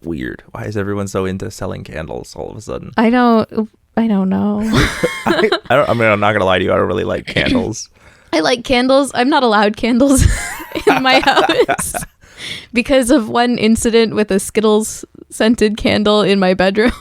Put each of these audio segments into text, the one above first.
weird. Why is everyone so into selling candles all of a sudden? I don't know. I'm not gonna lie to you. I don't really like candles. I like candles. I'm not allowed candles in my house because of one incident with a Skittles scented candle in my bedroom.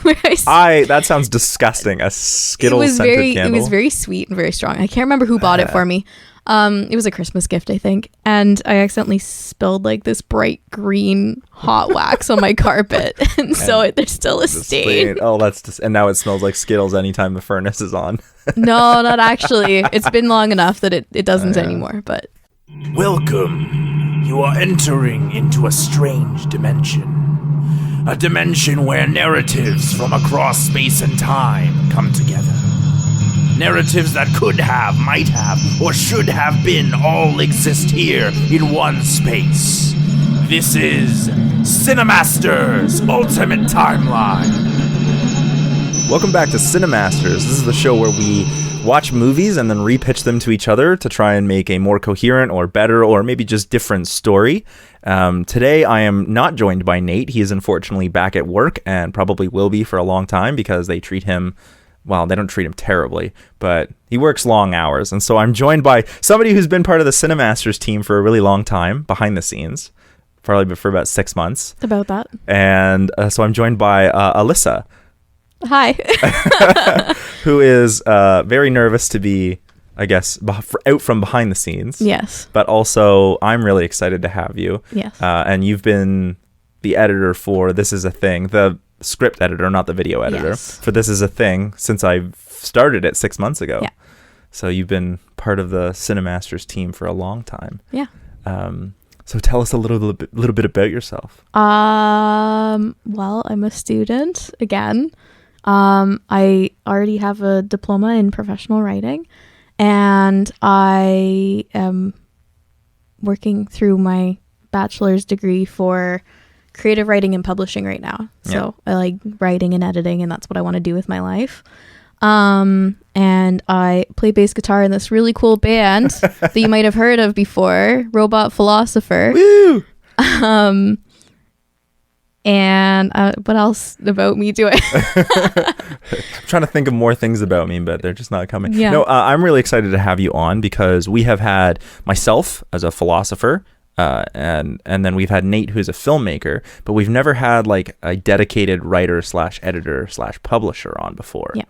That sounds disgusting. A Skittles scented candle. It was very sweet and very strong. I can't remember who bought it for me. It was a Christmas gift, I think, and I accidentally spilled like this bright green hot wax on my carpet, and so there's still a stain. Oh, and now it smells like Skittles anytime the furnace is on. No, not actually. It's been long enough that it doesn't anymore. But welcome. You are entering into a strange dimension. A dimension where narratives from across space and time come together. Narratives that could have, might have, or should have been all exist here in one space. This is CineCasters Ultimate Timeline. Welcome back to CineCasters. This is the show where we watch movies and then repitch them to each other to try and make a more coherent or better or maybe just different story. Today I am not joined by Nate. He is unfortunately back at work and probably will be for a long time because they treat him, well, they don't treat him terribly, but he works long hours. And so I'm joined by somebody who's been part of the CineCasters team for a really long time, behind the scenes, probably for about 6 months. About that. And so I'm joined by Alyssa. Hi. Who is very nervous to be, I guess, out from behind the scenes. Yes. But also, I'm really excited to have you. Yes. And you've been the editor for This Is a Thing, the script editor, not the video editor, yes, for This Is a Thing since I started it 6 months ago. Yeah. So you've been part of the CineCasters team for a long time. Yeah. So tell us a little bit about yourself. Well, I'm a student again. I already have a diploma in professional writing, and I am working through my bachelor's degree for creative writing and publishing right now. So I like writing and editing, and that's what I want to do with my life. And I play bass guitar in this really cool band that you might have heard of before, Robot Philosopher. Woo! And what else about me do I? I'm trying to think of more things about me, but they're just not coming. Yeah. No, I'm really excited to have you on because we have had myself as a philosopher, and then we've had Nate, who's a filmmaker, but we've never had like a dedicated writer / editor / publisher on before. Yeah.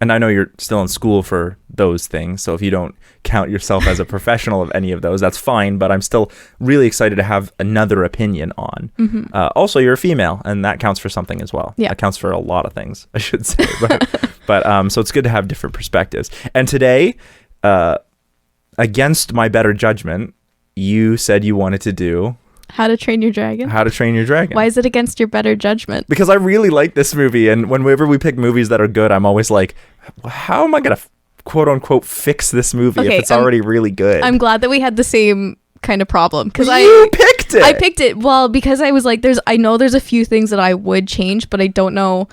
And I know you're still in school for those things, so if you don't count yourself as a professional of any of those, that's fine, but I'm still really excited to have another opinion on. Mm-hmm. Also, you're a female, and that counts for something as well. Yeah. That counts for a lot of things, I should say. But so it's good to have different perspectives. And today, against my better judgment, you said you wanted to do How to Train Your Dragon. How to Train Your Dragon. Why is it against your better judgment? Because I really like this movie, and whenever we pick movies that are good, I'm always like, how am I going to quote unquote fix this movie if it's already really good? I'm glad that we had the same kind of problem because you picked it. I picked it because I was like, I know there's a few things that I would change, but I don't know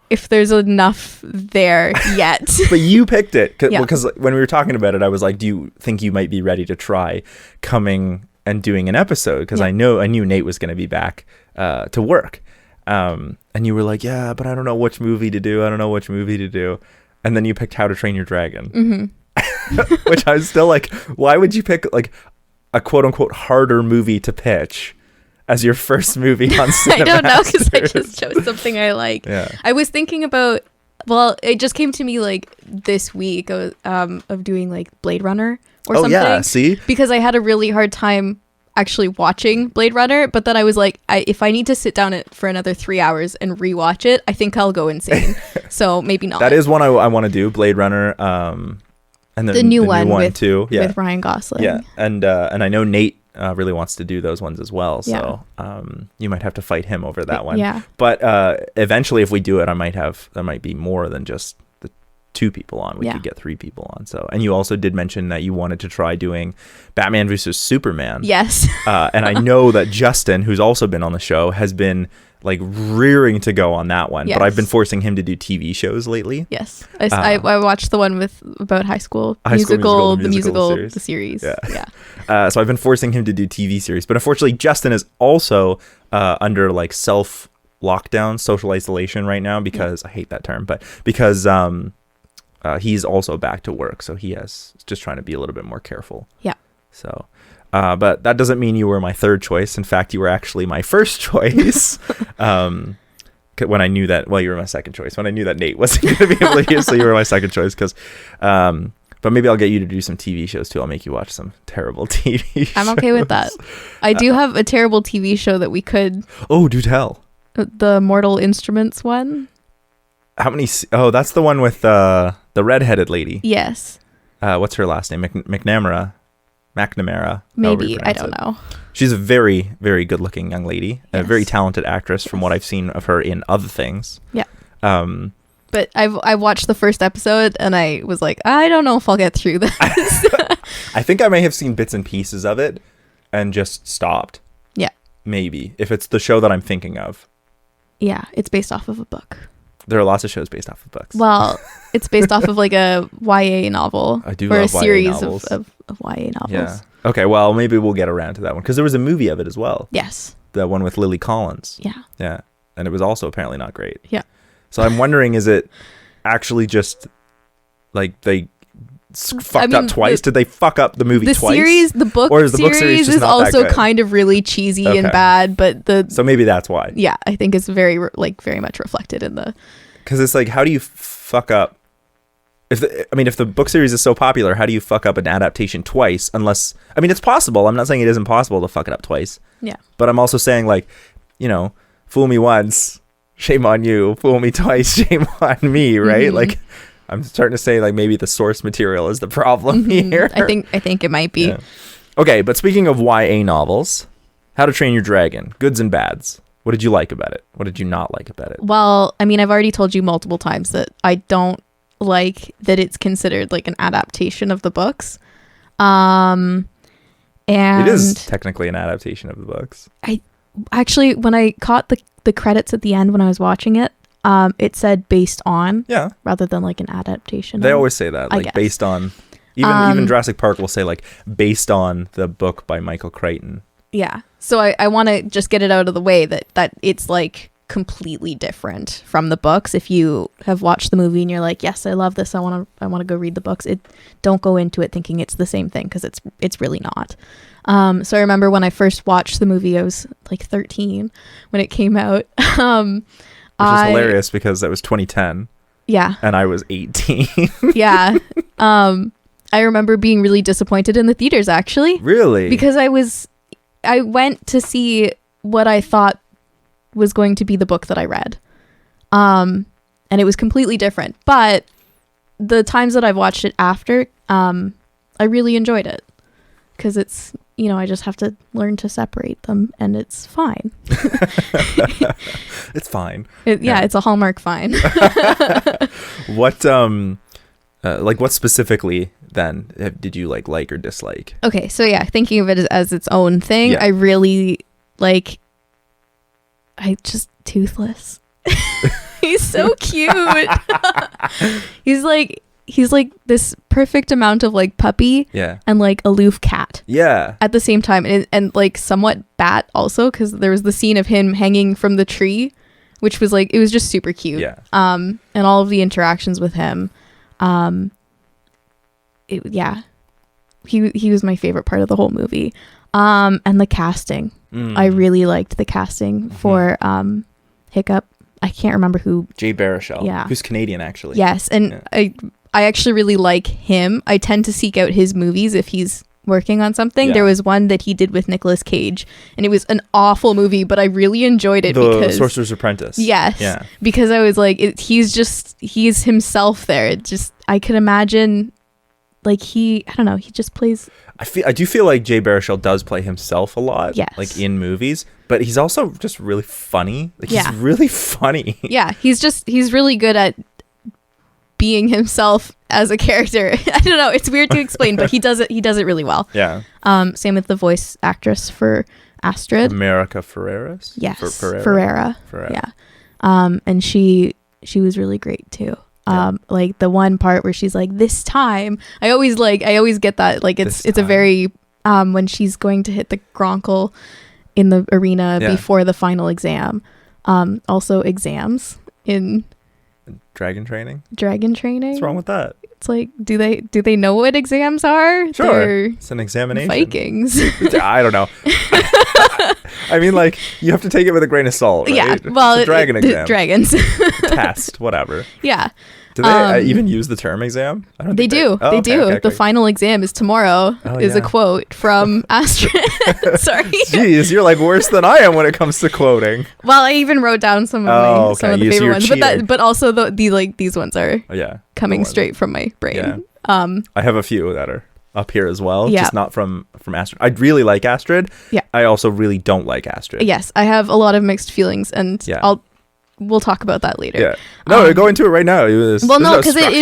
if there's enough there yet. But you picked it Yeah. because when we were talking about it, I was like, do you think you might be ready to try coming and doing an episode? Because I knew Nate was going to be back to work. And you were like, yeah, but I don't know which movie to do. And then you picked How to Train Your Dragon. Mm-hmm. Which I was still like, why would you pick like a quote unquote harder movie to pitch as your first movie on CineCasters? I don't know, because I just chose something I like. Yeah. I was thinking about, well, it just came to me like this week of doing like Blade Runner or something. Oh yeah, see? Because I had a really hard time actually watching Blade Runner, but then I was like, if I need to sit down for another 3 hours and rewatch it, I think I'll go insane. So maybe not. That is one I want to do, Blade Runner, and then the new one too. Yeah. with Ryan Gosling. Yeah, and I know Nate really wants to do those ones as well, so you might have to fight him over that one. Yeah. But eventually, if we do it, there might be more than just the 2 people on. We could get 3 people on. So, and you also did mention that you wanted to try doing Batman versus Superman. Yes. And I know that Justin, who's also been on the show, has been like rearing to go on that one. Yes. But I've been forcing him to do TV shows lately. Yes. I watched the one about high school musical, the musical, the series. Yeah. So I've been forcing him to do TV series. But unfortunately, Justin is also under like self-lockdown, social isolation right now because I hate that term, but because he's also back to work. So he has just trying to be a little bit more careful. Yeah. So... but that doesn't mean you were my third choice. In fact, you were actually my first choice. When I knew that, well, you were my second choice. When I knew that Nate wasn't going to be able to hear, so you were my second choice. But maybe I'll get you to do some TV shows too. I'll make you watch some terrible TV shows. I'm okay with that. I do have a terrible TV show that we could. Oh, do tell. The Mortal Instruments one. How many? Oh, that's the one with the redheaded lady. Yes. What's her last name? McNamara. Maybe. I don't know. She's a very, very good looking young lady. Yes. A very talented actress from what I've seen of her in other things. Yeah. But I watched the first episode and I was like, I don't know if I'll get through this. I think I may have seen bits and pieces of it and just stopped. Yeah. Maybe. If it's the show that I'm thinking of. Yeah. It's based off of a book. There are lots of shows based off of books. Well, it's based off of like a YA novel. I do or love a series YA novels. of YA novels. Yeah. Okay, well, maybe we'll get around to that one because there was a movie of it as well. Yes. The one with Lily Collins. Yeah. Yeah. And it was also apparently not great. Yeah. So I'm wondering, is it actually just like they fucked up twice? Did they fuck up the movie twice? The book or is the book series just is not that also good? kind of really cheesy and bad, but so maybe that's why. Yeah, I think it's very much reflected in the. Because it's like, how do you fuck up? If the book series is so popular, how do you fuck up an adaptation twice? Unless, it's possible. I'm not saying it isn't possible to fuck it up twice. Yeah. But I'm also saying, like, fool me once, shame on you. Fool me twice, shame on me. Right? Mm-hmm. Like, I'm starting to say, like, maybe the source material is the problem here. I think it might be. Yeah. Okay, but speaking of YA novels, How to Train Your Dragon, goods and bads. What did you like about it? What did you not like about it? Well, I've already told you multiple times that I don't like that it's considered like an adaptation of the books. And it is technically an adaptation of the books. I actually, when I caught the credits at the end when I was watching it, it said based on, rather than like an adaptation. They always say that, like based on. Even Jurassic Park will say like based on the book by Michael Crichton. Yeah. So I want to just get it out of the way that it's like completely different from the books. If you have watched the movie and you're like, yes, I love this, I want to go read the books, don't go into it thinking it's the same thing, because it's really not. So I remember when I first watched the movie, I was like 13 when it came out. Which is hilarious because that was 2010. Yeah. And I was 18. Yeah. I remember being really disappointed in the theaters, actually. Really? Because I went to see what I thought was going to be the book that I read. And it was completely different. But the times that I've watched it after, I really enjoyed it. Because it's, I just have to learn to separate them, and it's fine. It's fine. It's a Hallmark fine. What specifically then did you like or dislike? Okay, so thinking of it as its own thing, I really Toothless. He's so cute. He's like this perfect amount of like puppy and like aloof cat at the same time, and like somewhat bat also, because there was the scene of him hanging from the tree, which was like, it was just super cute. And all of the interactions with him, he was my favorite part of the whole movie. And the casting, I really liked the casting for Hiccup. I can't remember who. Jay Baruchel, who's Canadian actually. Yes, and I actually really like him. I tend to seek out his movies if he's working on something. There was one that he did with Nicolas Cage, and it was an awful movie, but I really enjoyed it because Sorcerer's Apprentice. Yes, because I was like, he's himself there. I could imagine, like I don't know, he just plays. I do feel like Jay Baruchel does play himself a lot, like in movies, but he's also just really funny. He's really funny. Yeah, he's really good at being himself as a character. I don't know, it's weird to explain, but he does it really well. Yeah. Same with the voice actress for Astrid. America Ferreras? Yes, Ferreira. Ferreira. Yeah. And she was really great too. Like the one part where she's like, this time, I always get that, like it's a very when she's going to hit the Gronkel in the arena before the final exam. Also exams in Dragon training. What's wrong with that? It's like, do they know what exams are? Sure. It's an examination. Vikings. I don't know. I mean, like, you have to take it with a grain of salt, right? Yeah, well, it's a dragon exam. Dragons. Test, whatever. Yeah. Do they even use the term exam? I don't they think do. they do. Okay. The final exam is tomorrow, is a quote from Astrid. Sorry. Jeez, you're like worse than I am when it comes to quoting. Well, I even wrote down some of the favorite ones. But also these ones are coming straight from my brain. Yeah. I have a few that are up here as well, just not from Astrid. I really like Astrid. Yeah. I also really don't like Astrid. Yes, I have a lot of mixed feelings, and we'll talk about that later. Yeah. No, go into it right now. No, because it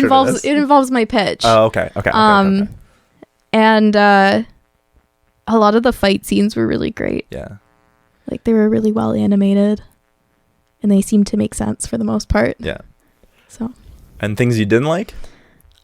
involves my pitch. Oh, okay. And a lot of the fight scenes were really great. Yeah. Like they were really well animated, and they seemed to make sense for the most part. Yeah. So. And things you didn't like?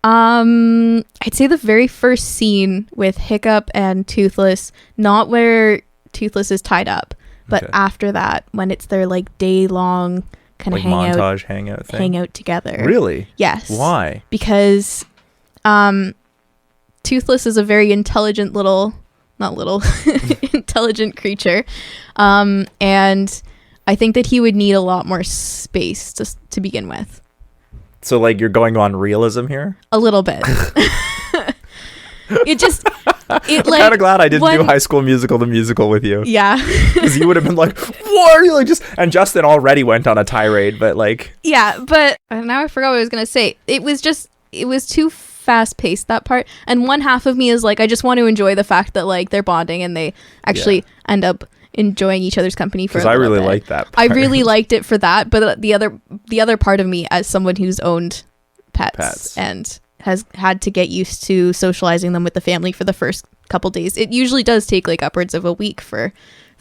I'd say the very first scene with Hiccup and Toothless, not where Toothless is tied up, but after that, when it's their like day-long kind of montage hangout thing? Hangout together. Really? Yes. Why? Because Toothless is a very intelligent intelligent creature, and I think that he would need a lot more space to begin with. So, like, you're going on realism here? A little bit. I'm kind of glad I didn't do High School Musical, the musical with you. Yeah. Because you would have been like, what are you like and Justin already went on a tirade, but like. Yeah, but now I forgot what I was going to say. It was too fast paced, that part. And one half of me is like, I just want to enjoy the fact that like they're bonding and they actually end up enjoying each other's company for a little bit. Because I really liked that part. I really liked it for that, but the other part of me, as someone who's owned pets and has had to get used to socializing them with the family for the first couple days, it usually does take like upwards of a week for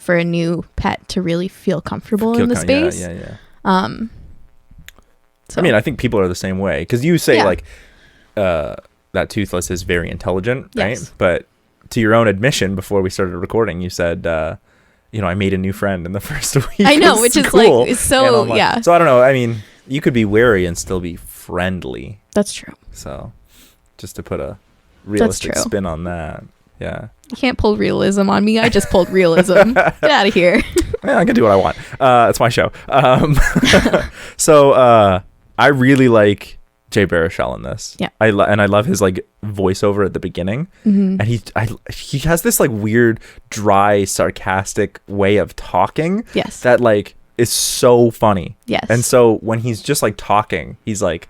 a new pet to really feel comfortable in the space. Yeah. So. I mean, I think people are the same way, because you say like that Toothless is very intelligent, right? But to your own admission before we started recording, you said I made a new friend in the first week. I know, which is cool. like, it's so, yeah. So I don't know. I mean, you could be wary and still be friendly. That's true. So just to put a realistic spin on that. Yeah. You can't pull realism on me. I just pulled realism. Get out of here. Yeah, I can do what I want. It's my show. So I really like Jay Baruchel in this. Yeah. I love his like voiceover at the beginning. Mm-hmm. And he has this like weird, dry, sarcastic way of talking. Yes. That like is so funny. Yes. And so when he's just like talking, he's like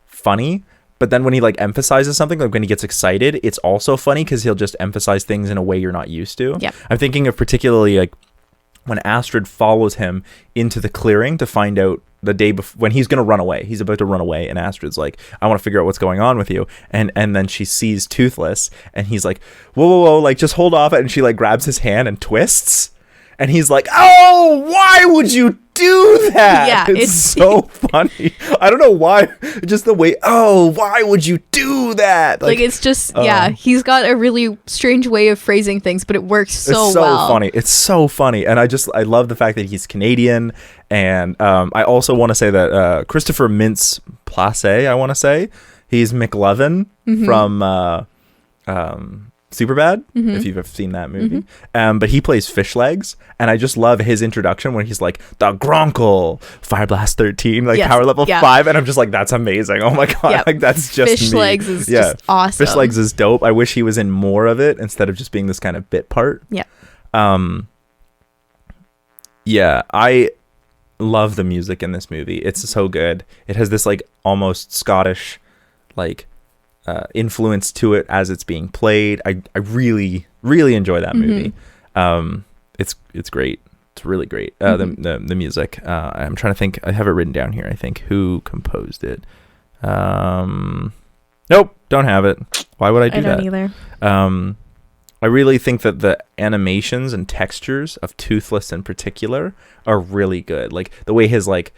funny. But then when he like emphasizes something, like when he gets excited, it's also funny because he'll just emphasize things in a way you're not used to. Yeah. I'm thinking of particularly like when Astrid follows him into the clearing to find out the day before when he's going to run away. He's about to run away, and Astrid's like, I want to figure out what's going on with you. And then she sees Toothless, and he's like, whoa, like just hold off. And she like grabs his hand and twists. And he's like, oh, why would you do that? Yeah, it's so funny. I don't know why. Just the way, why would you do that? Like it's just, he's got a really strange way of phrasing things, but it works so well. It's so funny. It's so funny. And I love the fact that he's Canadian. And I also want to say that Christopher Mintz-Plasse, I want to say, he's McLovin from Superbad, if you've ever seen that movie. But he plays Fish Legs, and I just love his introduction when he's like, the Gronkel, Fire Blast 13, like power level 5, and I'm just like, that's amazing. Oh my god, like that's just Fish me. Legs is just awesome. Fish Legs is dope. I wish he was in more of it instead of just being this kind of bit part. I love the music in this movie. It's so good. It has this like almost Scottish like influence to it as it's being played. I really enjoy that movie. It's great. It's really great. The music. I'm trying to think. I have it written down here. I think who composed it. Nope, don't have it. Why would I do that? I don't either. I really think that the animations and textures of Toothless in particular are really good. Like the way his like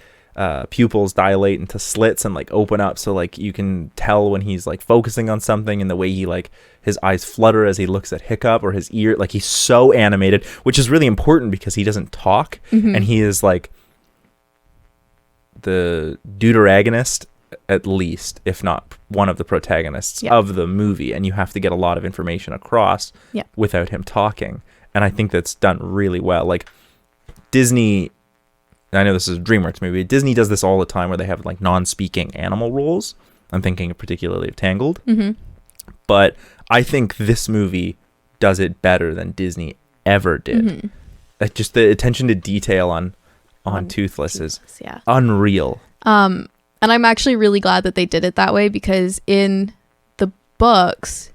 pupils dilate into slits and like open up, so like you can tell when he's like focusing on something, and the way he like his eyes flutter as he looks at Hiccup, or his ear, like he's so animated, which is really important because he doesn't talk, and he is like the deuteragonist, at least, if not one of the protagonists of the movie, and you have to get a lot of information across without him talking, and I think that's done really well. Like Disney, I know this is a DreamWorks movie, Disney does this all the time where they have like non-speaking animal roles. I'm thinking particularly of Tangled, but I think this movie does it better than Disney ever did. Like just the attention to detail on Toothless is unreal. And I'm actually really glad that they did it that way, because in the books,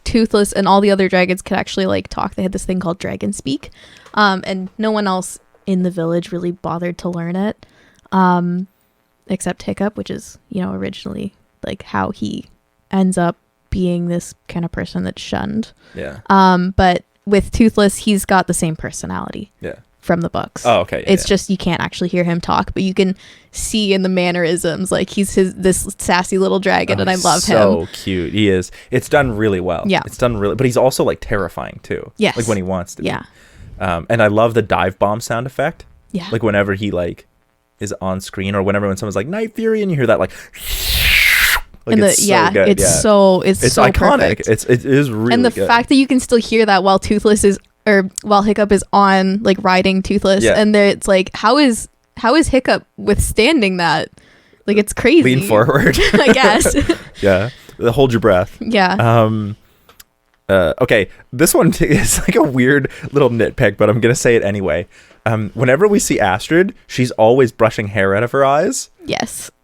Toothless and all the other dragons could actually like talk. They had this thing called dragon speak, and no one else in the village really bothered to learn it, except Hiccup, which is, you know, originally like how he ends up being this kind of person that's shunned. But with Toothless, he's got the same personality from the books. It's just you can't actually hear him talk, but you can see in the mannerisms, like he's this sassy little dragon, and I love him. So cute. He is. It's done really well. It's done really, but he's also like terrifying too. Like when he wants to be. And I love the dive bomb sound effect. Like whenever he like is on screen, or when someone's like Night Fury, and you hear that like it's so good. It's so iconic. Perfect. It is really and the good. fact that you can still hear that while while Hiccup is on like riding Toothless, and it's like how is Hiccup withstanding that? Like it's crazy. Lean forward. I guess. Hold your breath. Okay, this one is like a weird little nitpick, but I'm gonna say it anyway. Whenever we see Astrid, she's always brushing hair out of her eyes.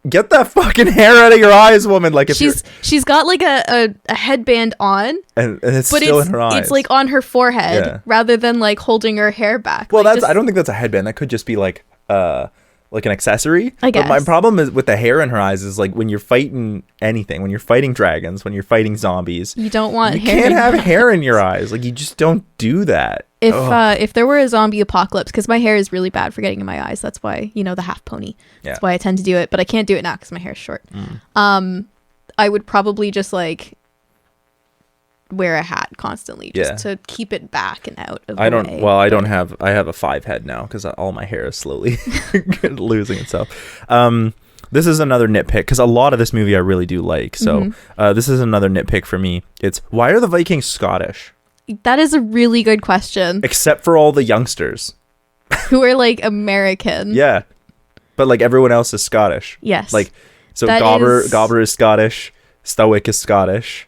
Get that fucking hair out of your eyes, woman. Like if she's got like a headband on, and it's still in her eyes. It's like on her forehead rather than like holding her hair back. Well, I don't think that's a headband. That could just be like an accessory. I guess. But my problem is with the hair in her eyes is like when you're fighting anything, when you're fighting dragons, when you're fighting zombies, you don't want you hair. can't have hair in your eyes. Like you just don't do that. If there were a zombie apocalypse, because my hair is really bad for getting in my eyes, that's why, you know, the half pony. That's why I tend to do it, but I can't do it now because my hair is short. I would probably just like wear a hat constantly just to keep it back and out of the way. I have a 5 head now because all my hair is slowly losing itself. This is another nitpick because a lot of this movie I really do like. So this is another nitpick for me. It's why are the Vikings Scottish? That is a really good question. Except for all the youngsters who are like American. But like everyone else is Scottish. Like so Gobber is Scottish, Stoic is Scottish.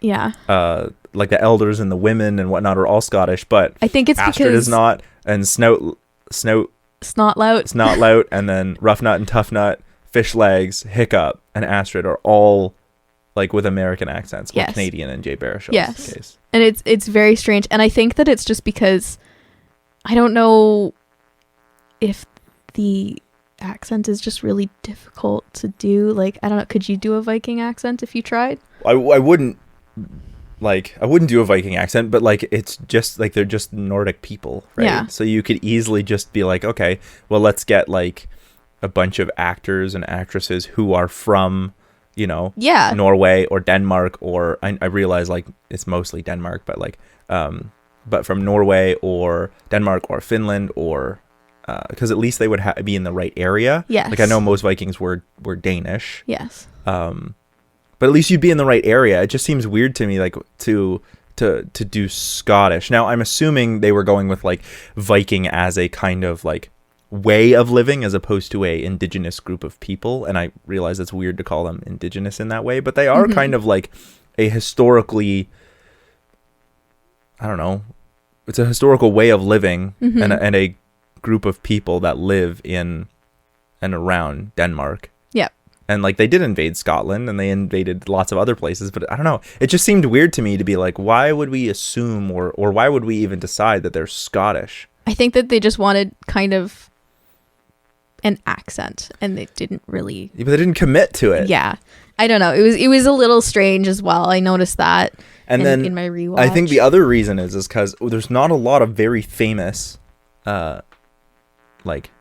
Like the elders and the women and whatnot are all Scottish, but I think it's Astrid because is not, and Snotlout, and then Rough Nut and Tough Nut, Fish Legs, Hiccup, and Astrid are all like with American accents, or Canadian in Jay Baruchel's case. And it's very strange, and I think that it's just because I don't know if the accent is just really difficult to do. Like I don't know, could you do a Viking accent if you tried? I wouldn't do a Viking accent, but like it's just like they're just Nordic people, right? So you could easily just be like, okay, well let's get like a bunch of actors and actresses who are from, you know, Norway or Denmark, or I realize like it's mostly Denmark, but like but from Norway or Denmark or Finland, or because at least they would be in the right area. Like I know most Vikings were Danish. But at least you'd be in the right area. It just seems weird to me, like to do Scottish. Now I'm assuming they were going with like Viking as a kind of like way of living as opposed to a indigenous group of people, and I realize it's weird to call them indigenous in that way, but they are kind of like a historically, I don't know, it's a historical way of living, and a group of people that live in and around Denmark. And like they did invade Scotland and they invaded lots of other places, but I don't know, it just seemed weird to me to be like, why would we assume or why would we even decide that they're Scottish? I think that they just wanted kind of an accent, and they didn't really. But they didn't commit to it. Yeah, I don't know. It was a little strange as well. I noticed that. And then in my rewatch, I think the other reason is because there's not a lot of very famous, like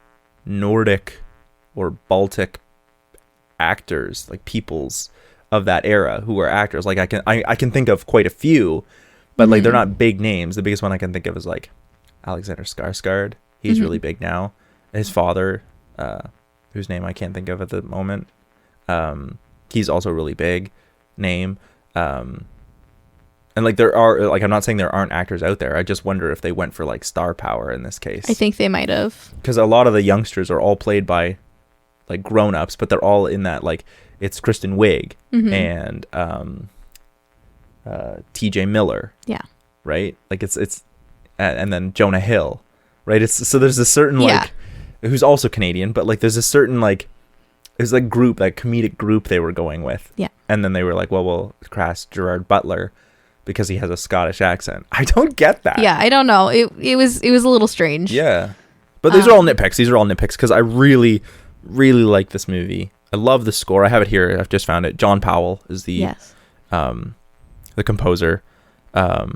Nordic or Baltic actors, like peoples of that era who are actors. Like I can think of quite a few, but like they're not big names. The biggest one I can think of is like Alexander Skarsgård. He's really big now. His father, whose name I can't think of at the moment, he's also a really big name. And like there are, like I'm not saying there aren't actors out there. I just wonder if they went for like star power in this case. I think they might have. Because a lot of the youngsters are all played by like grown-ups, but they're all in that, like it's Kristen Wiig and TJ Miller. Yeah. Right? Like it's and then Jonah Hill. Right? It's so there's a certain like who's also Canadian, but like there's a certain like there's like group, like comedic group they were going with. Yeah. And then they were like, well, we'll cast Gerard Butler because he has a Scottish accent. I don't get that. Yeah, I don't know. It was a little strange. Yeah. But these are all nitpicks. These are all nitpicks because I really, really like this movie. I love the score. I have it here. I've just found it. John Powell is the composer. I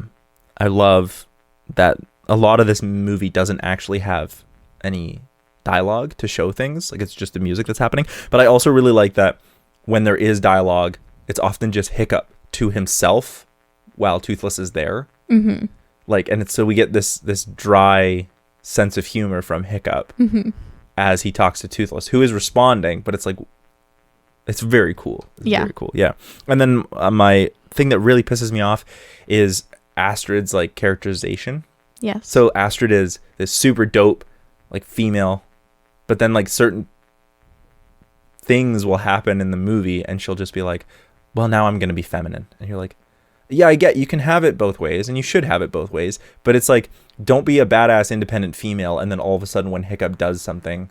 love that a lot of this movie doesn't actually have any dialogue to show things. Like it's just the music that's happening. But I also really like that when there is dialogue, it's often just Hiccup to himself while Toothless is there. Like, and so we get this dry sense of humor from Hiccup as he talks to Toothless, who is responding, but it's like, it's very cool. It's very cool. Yeah. And then my thing that really pisses me off is Astrid's like characterization. Yes. So Astrid is this super dope, like female, but then like certain things will happen in the movie and she'll just be like, well, now I'm going to be feminine. And you're like, yeah, I get you can have it both ways and you should have it both ways, but it's like, don't be a badass independent female and then all of a sudden when Hiccup does something,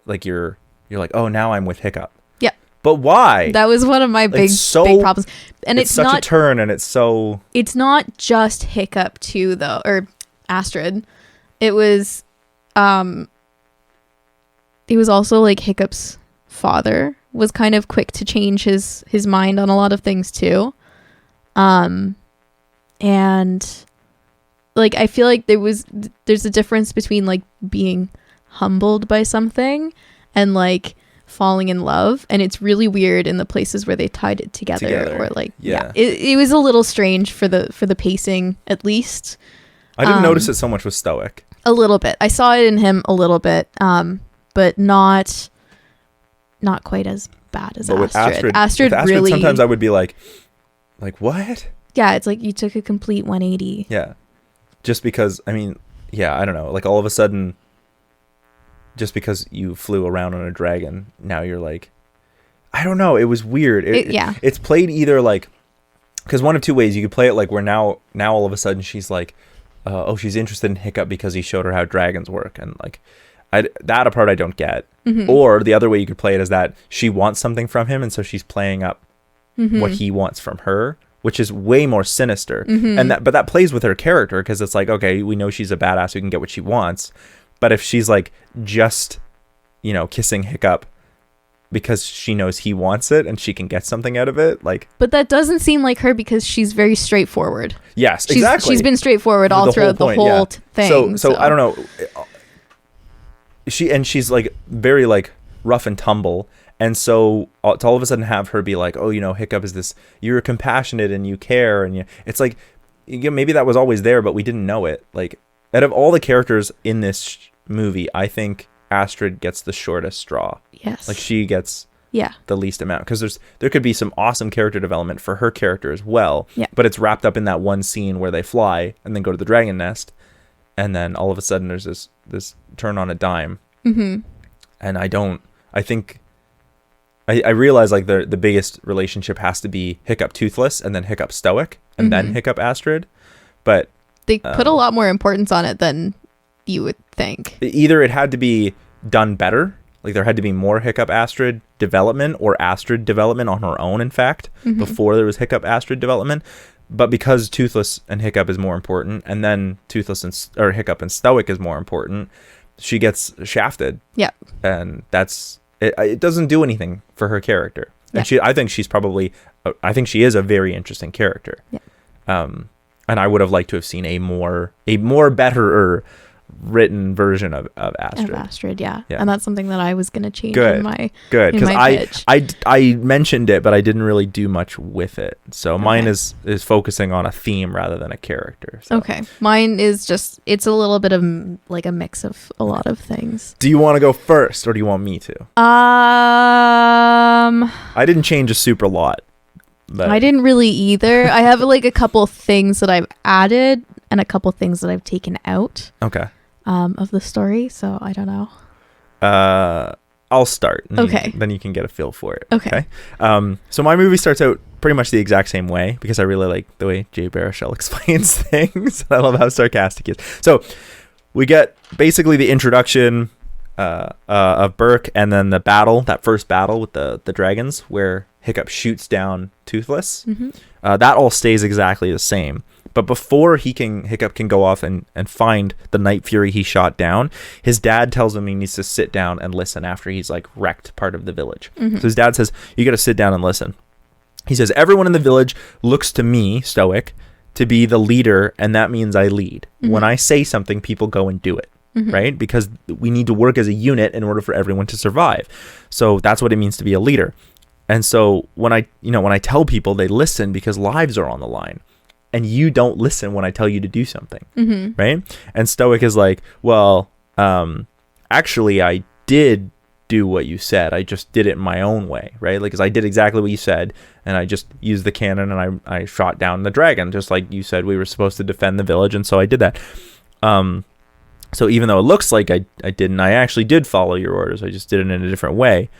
like you're like, oh, now I'm with Hiccup. Yeah. But why? That was one of my big problems. And it's such not a turn, and it's not just Hiccup too, though, or Astrid. It was also like Hiccup's father was kind of quick to change his mind on a lot of things too. And like I feel like there's a difference between like being humbled by something and like falling in love, and it's really weird in the places where they tied it together. Or like it was a little strange for the pacing, at least. I didn't notice it so much with Stoic. A little bit. I saw it in him a little bit, but not quite as bad as Astrid. Astrid really. Sometimes I would be like what? Yeah, it's like you took a complete 180. Yeah, just because I mean, yeah, I don't know. Like all of a sudden, just because you flew around on a dragon, now you're like, I don't know. It was weird. It's played either like, because one of two ways you could play it, like where now all of a sudden she's like, she's interested in Hiccup because he showed her how dragons work, and like that apart I don't get. Or the other way you could play it is that she wants something from him, and so she's playing up what he wants from her, which is way more sinister. And that plays with her character, because it's like, okay, we know she's a badass who can get what she wants, but if she's like just kissing Hiccup because she knows he wants it and she can get something out of it, like. But that doesn't seem like her, because she's very straightforward. Yes, exactly. She's been straightforward all throughout the whole thing. So I don't know. She's like very like rough and tumble, and so to all of a sudden have her be like, oh, Hiccup is this, you're compassionate and you care, and it's like, maybe that was always there, but we didn't know it. Like, out of all the characters in this movie, I think Astrid gets the shortest straw. Yes. Like she gets the least amount, because there could be some awesome character development for her character as well. Yeah. But it's wrapped up in that one scene where they fly and then go to the dragon nest, and then all of a sudden there's this turn on a dime. And I realize like the biggest relationship has to be Hiccup Toothless, and then Hiccup Stoic, and then Hiccup Astrid. But they put a lot more importance on it than you would think. Either it had to be done better, like there had to be more Hiccup Astrid development, or Astrid development on her own, in fact, before there was Hiccup Astrid development. But because Toothless and Hiccup is more important, and then Toothless or Hiccup and Stoic is more important, she gets shafted. Yeah. And that's it. It doesn't do anything for her character. And I think she is a very interesting character. Yeah. And I would have liked to have seen a more better written version of Astrid. Of Astrid, yeah. And that's something that I was going to change in my Good, because pitch. I mentioned it, but I didn't really do much with it. So mine is focusing on a theme rather than a character. So. Okay. Mine is just, it's a little bit of like a mix of a lot of things. Do you want to go first, or do you want me to? I didn't change a super lot. But I didn't really either. I have like a couple things that I've added and a couple things that I've taken out. Okay. Of the story, so I don't know. I'll start. Okay. Then you can get a feel for it. Okay. So my movie starts out pretty much the exact same way because I really like the way Jay Baruchel explains things. I love how sarcastic he is. So we get basically the introduction of Burke, and then the battle, that first battle with the dragons, where Hiccup shoots down Toothless. Mm-hmm. That all stays exactly the same. But before Hiccup can go off and find the Night Fury he shot down, his dad tells him he needs to sit down and listen after he's like wrecked part of the village. Mm-hmm. So his dad says, you got to sit down and listen. He says, everyone in the village looks to me, Stoic, to be the leader, and that means I lead. Mm-hmm. When I say something, people go and do it. Mm-hmm. Right? Because we need to work as a unit in order for everyone to survive. So that's what it means to be a leader. And so when I tell people, they listen because lives are on the line. And you don't listen when I tell you to do something, mm-hmm. right? And Stoic is like, well, actually, I did do what you said. I just did it in my own way, right? Like, because I did exactly what you said, and I just used the cannon and I shot down the dragon, just like you said we were supposed to defend the village, and so I did that. So even though it looks like I didn't, I actually did follow your orders. I just did it in a different way.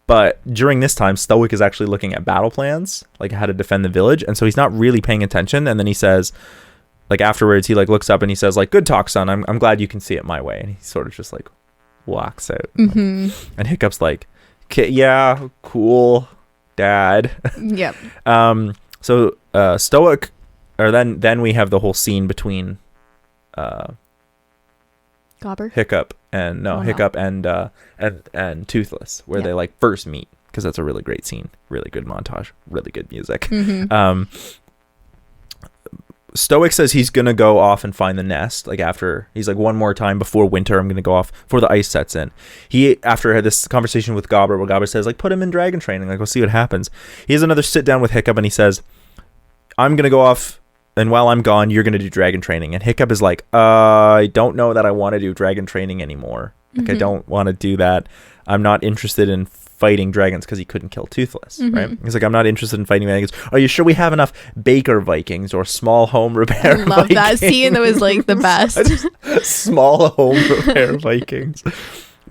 But during this time, Stoic is actually looking at battle plans, like how to defend the village. And so he's not really paying attention. And then he says, like afterwards, he like looks up and he says, like, good talk, son. I'm glad you can see it my way. And he sort of just like walks out. Mm-hmm. And Hiccup's like, yeah, cool, dad. Yep. So Stoic, or then we have the whole scene between Gobber? Hiccup and Toothless, where they like first meet, because that's a really great scene, really good montage, really good music. Mm-hmm. Stoic says he's gonna go off and find the nest, like after he's like, one more time before winter I'm gonna go off before the ice sets in. He, after had this conversation with Gobber, where Gobber says like, put him in dragon training, like we'll see what happens. He has another sit down with Hiccup and he says, I'm gonna go off, and while I'm gone, you're going to do dragon training. And Hiccup is like, I don't know that I want to do dragon training anymore. Like, I don't want to do that. I'm not interested in fighting dragons, because he couldn't kill Toothless, right? He's like, I'm not interested in fighting dragons. Are you sure we have enough baker Vikings or small home repair Vikings? I love that scene. That was like the best. Small home repair Vikings.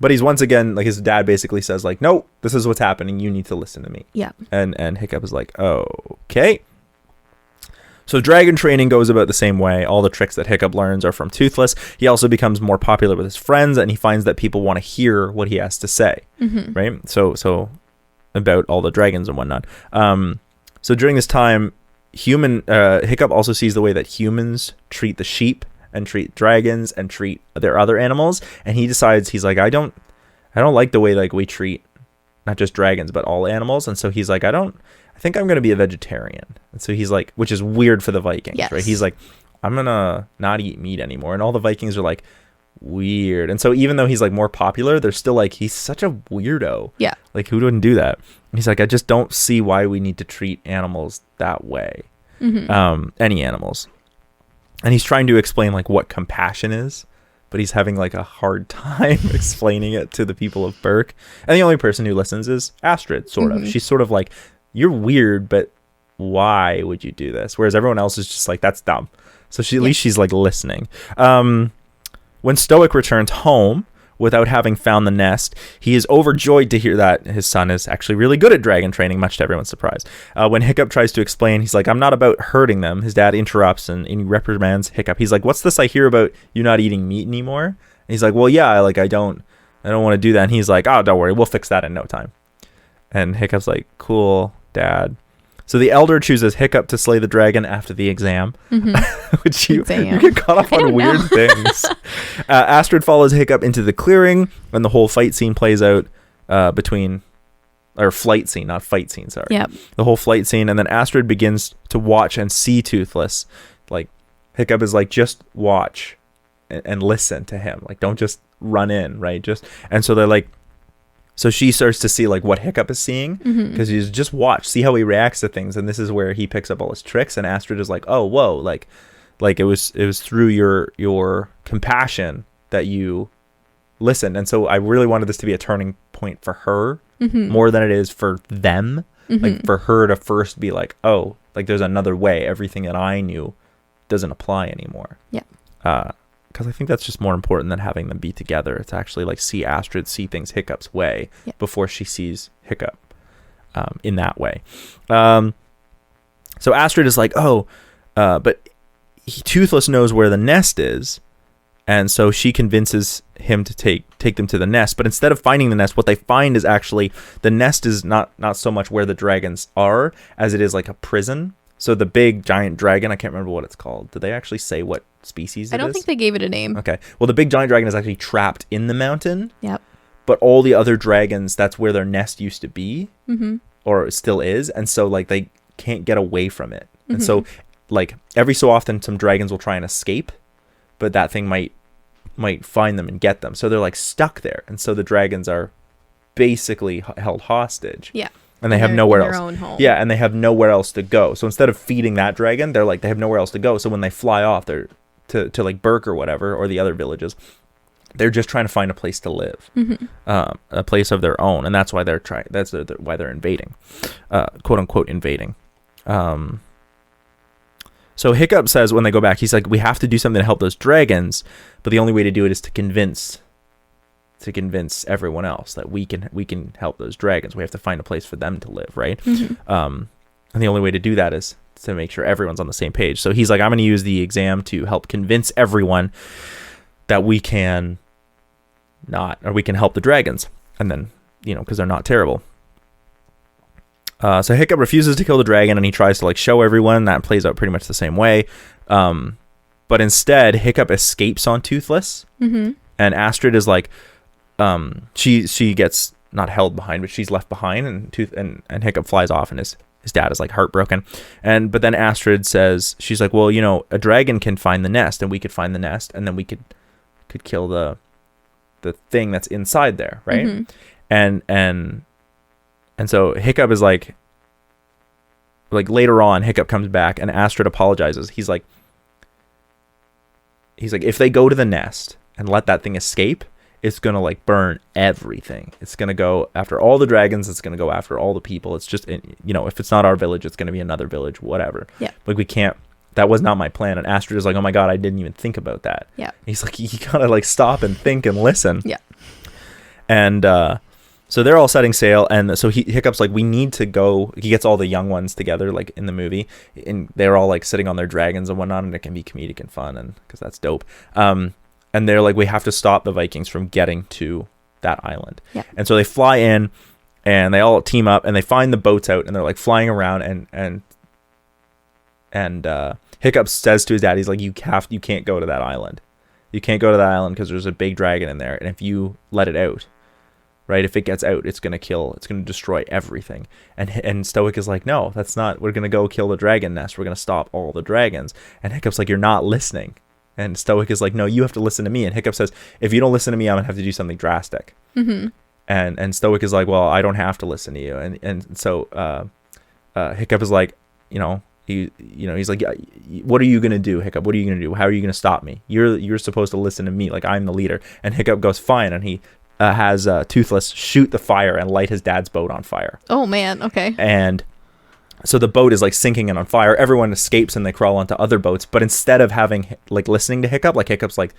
But he's once again, like his dad basically says like, no, this is what's happening. You need to listen to me. Yeah. And Hiccup is like, okay. So dragon training goes about the same way. All the tricks that Hiccup learns are from Toothless. He also becomes more popular with his friends, and he finds that people want to hear what he has to say, right? So about all the dragons and whatnot. So during this time, Hiccup also sees the way that humans treat the sheep and treat dragons and treat their other animals, and he decides, he's like, I don't like the way like we treat not just dragons but all animals, and so he's like, I think I'm going to be a vegetarian. And so he's like, which is weird for the Vikings, right? He's like, I'm going to not eat meat anymore. And all the Vikings are like, weird. And so even though he's like more popular, they're still like, he's such a weirdo. Yeah. Like, who wouldn't do that? And he's like, I just don't see why we need to treat animals that way. Any animals. And he's trying to explain like what compassion is, but he's having like a hard time explaining it to the people of Burke. And the only person who listens is Astrid, sort of. She's sort of like, you're weird, but why would you do this? Whereas everyone else is just like, that's dumb. So at least she's like listening. When Stoic returns home without having found the nest, he is overjoyed to hear that his son is actually really good at dragon training, much to everyone's surprise. When Hiccup tries to explain, he's like, I'm not about hurting them. His dad interrupts and he reprimands Hiccup. He's like, what's this I hear about you not eating meat anymore? And he's like, well, yeah, like I don't want to do that. And he's like, oh, don't worry, we'll fix that in no time. And Hiccup's like, cool, Dad. So the elder chooses Hiccup to slay the dragon after the exam, which you get caught up on weird things. Astrid follows Hiccup into the clearing, and the whole fight scene plays out flight scene, not fight scene, sorry. Yep. The whole flight scene, and then Astrid begins to watch and see Toothless. Like, Hiccup is like, just watch and listen to him. Like, don't just run in, right? And so they're like, so she starts to see like what Hiccup is seeing, because he's just watch, see how he reacts to things, and this is where he picks up all his tricks. And Astrid is like, oh, whoa, like it was through your compassion that you listened. And so I really wanted this to be a turning point for her more than it is for them. Like for her to first be like, oh, like there's another way. Everything that I knew doesn't apply anymore. Yeah. Because I think that's just more important than having them be together. It's actually like see Astrid see things Hiccup's way before she sees Hiccup in that way. So Astrid is like, oh, but Toothless knows where the nest is, and so she convinces him to take them to the nest. But instead of finding the nest, what they find is actually the nest is not so much where the dragons are as it is like a prison. So the big giant dragon, I can't remember what it's called. Did they actually say what species it is? I don't think they gave it a name. Okay. Well, the big giant dragon is actually trapped in the mountain. Yep. But all the other dragons, that's where their nest used to be, or still is. And so like they can't get away from it. And so like every so often some dragons will try and escape, but that thing might find them and get them. So they're like stuck there. And so the dragons are basically held hostage. Yeah. And they have nowhere else. Their own home. Yeah, and they have nowhere else to go. So instead of feeding that dragon, they have nowhere else to go. So when they fly off, they're to like Burke or whatever, or the other villages, they're just trying to find a place to live, a place of their own, and that's why they're trying. That's why they're invading, quote unquote invading. So Hiccup says when they go back, he's like, we have to do something to help those dragons, but the only way to do it is to convince everyone else that we can help those dragons. We have to find a place for them to live, right? And the only way to do that is to make sure everyone's on the same page. So he's like, I'm going to use the exam to help convince everyone that we can help the dragons, and then because they're not terrible. So Hiccup refuses to kill the dragon, and he tries to like show everyone. That plays out pretty much the same way, but instead Hiccup escapes on Toothless, and Astrid is like, she gets not held behind, but she's left behind, and Hiccup flies off, and his dad is like heartbroken. But then Astrid says, she's like, well, a dragon can find the nest, and we could find the nest, and then we could kill the thing that's inside there, right? And so Hiccup is like later on, Hiccup comes back, and Astrid apologizes. He's like, if they go to the nest and let that thing escape, it's going to like burn everything. It's going to go after all the dragons. It's going to go after all the people. It's just, if it's not our village, it's going to be another village, whatever. Yeah. Like we can't, that was not my plan. And Astrid is like, oh my God, I didn't even think about that. Yeah. He's like, you gotta like stop and think and listen. Yeah. And, so they're all setting sail, and so Hiccup's like, we need to go. He gets all the young ones together, like in the movie, and they're all like sitting on their dragons and whatnot, and it can be comedic and fun, and because that's dope. And they're like, we have to stop the Vikings from getting to that island. Yeah. And so they fly in, and they all team up, and they find the boats out, and they're like flying around, and Hiccup says to his dad, he's like, you can't go to that island. You can't go to that island because there's a big dragon in there, and if you let it out, right, if it gets out, it's going to destroy everything. And Stoic is like, no, that's not, we're going to go kill the dragon nest. We're going to stop all the dragons. And Hiccup's like, you're not listening. And Stoic is like, no, you have to listen to me. And Hiccup says, if you don't listen to me, I'm going to have to do something drastic. And Stoic is like, well, I don't have to listen to you. And so Hiccup is like, he's like, what are you going to do, Hiccup? What are you going to do? How are you going to stop me? You're supposed to listen to me. Like, I'm the leader. And Hiccup goes, fine. And he has Toothless shoot the fire and light his dad's boat on fire. Oh man, okay. And so the boat is like sinking and on fire. Everyone escapes and they crawl onto other boats. But instead of having like listening to Hiccup, like Hiccup's like,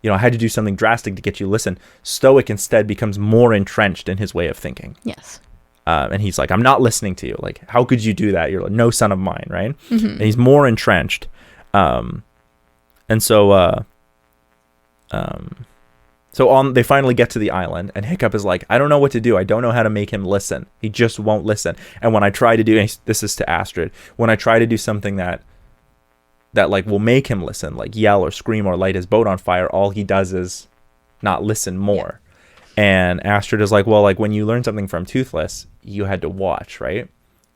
I had to do something drastic to get you to listen. Stoic instead becomes more entrenched in his way of thinking. Yes. And he's like, I'm not listening to you. Like, how could you do that? You're like, no son of mine, right? And he's more entrenched. And so they finally get to the island, and Hiccup is like, I don't know what to do. I don't know how to make him listen. He just won't listen. And when I try to do, this is to Astrid, when I try to do something that like will make him listen, like yell or scream or light his boat on fire, all he does is not listen more. And Astrid is like, well, like when you learn something from Toothless, you had to watch, right?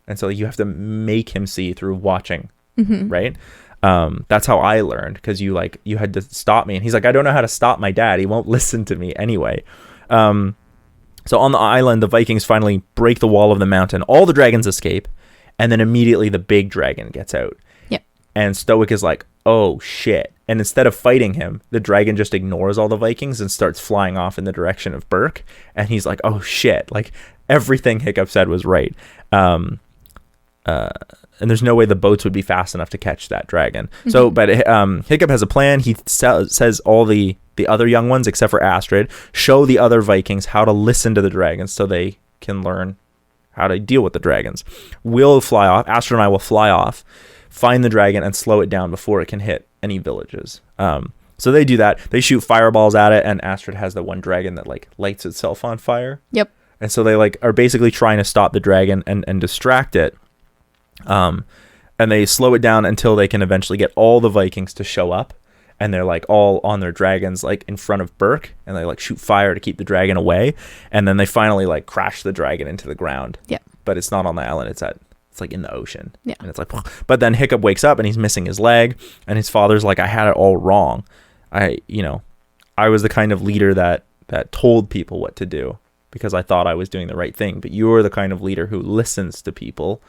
And so you have to make him see through watching, right? That's how I learned, because you had to stop me. And he's like, I don't know how to stop my dad. He won't listen to me anyway. So on the island, the Vikings finally break the wall of the mountain. All the dragons escape, and then immediately the big dragon gets out. Yep. And Stoic is like, oh shit. And instead of fighting him, the dragon just ignores all the Vikings and starts flying off in the direction of Burke. And he's like, oh shit. Like everything Hiccup said was right. And there's no way the boats would be fast enough to catch that dragon. So, but Hiccup has a plan. He says all the other young ones, except for Astrid, show the other Vikings how to listen to the dragons so they can learn how to deal with the dragons. We'll fly off. Astrid and I will fly off, find the dragon, and slow it down before it can hit any villages. So they do that. They shoot fireballs at it, and Astrid has the one dragon that like lights itself on fire. Yep. And so they like are basically trying to stop the dragon and distract it. And they slow it down until they can eventually get all the Vikings to show up, and they're like all on their dragons like in front of Burke, and they like shoot fire to keep the dragon away, and then they finally like crash the dragon into the ground. Yeah. But it's not on the island, it's like in the ocean. Yeah. And it's like, but then Hiccup wakes up and he's missing his leg, and his father's like, I had it all wrong. I was the kind of leader that told people what to do because I thought I was doing the right thing, but you're the kind of leader who listens to people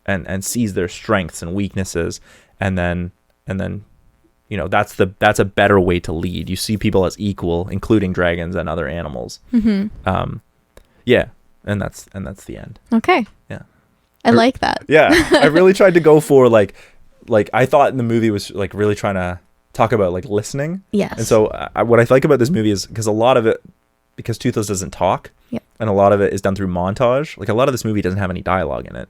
and sees their strengths and weaknesses, and then that's a better way to lead. You see people as equal, including dragons and other animals. Yeah, and that's the end. Okay. Yeah, I like that. Yeah, I really tried to go for like I thought the movie was like really trying to talk about like listening. Yes. And so what I like about this movie is because a lot of it, because Toothless doesn't talk. Yep. And a lot of it is done through montage. Like a lot of this movie doesn't have any dialogue in it.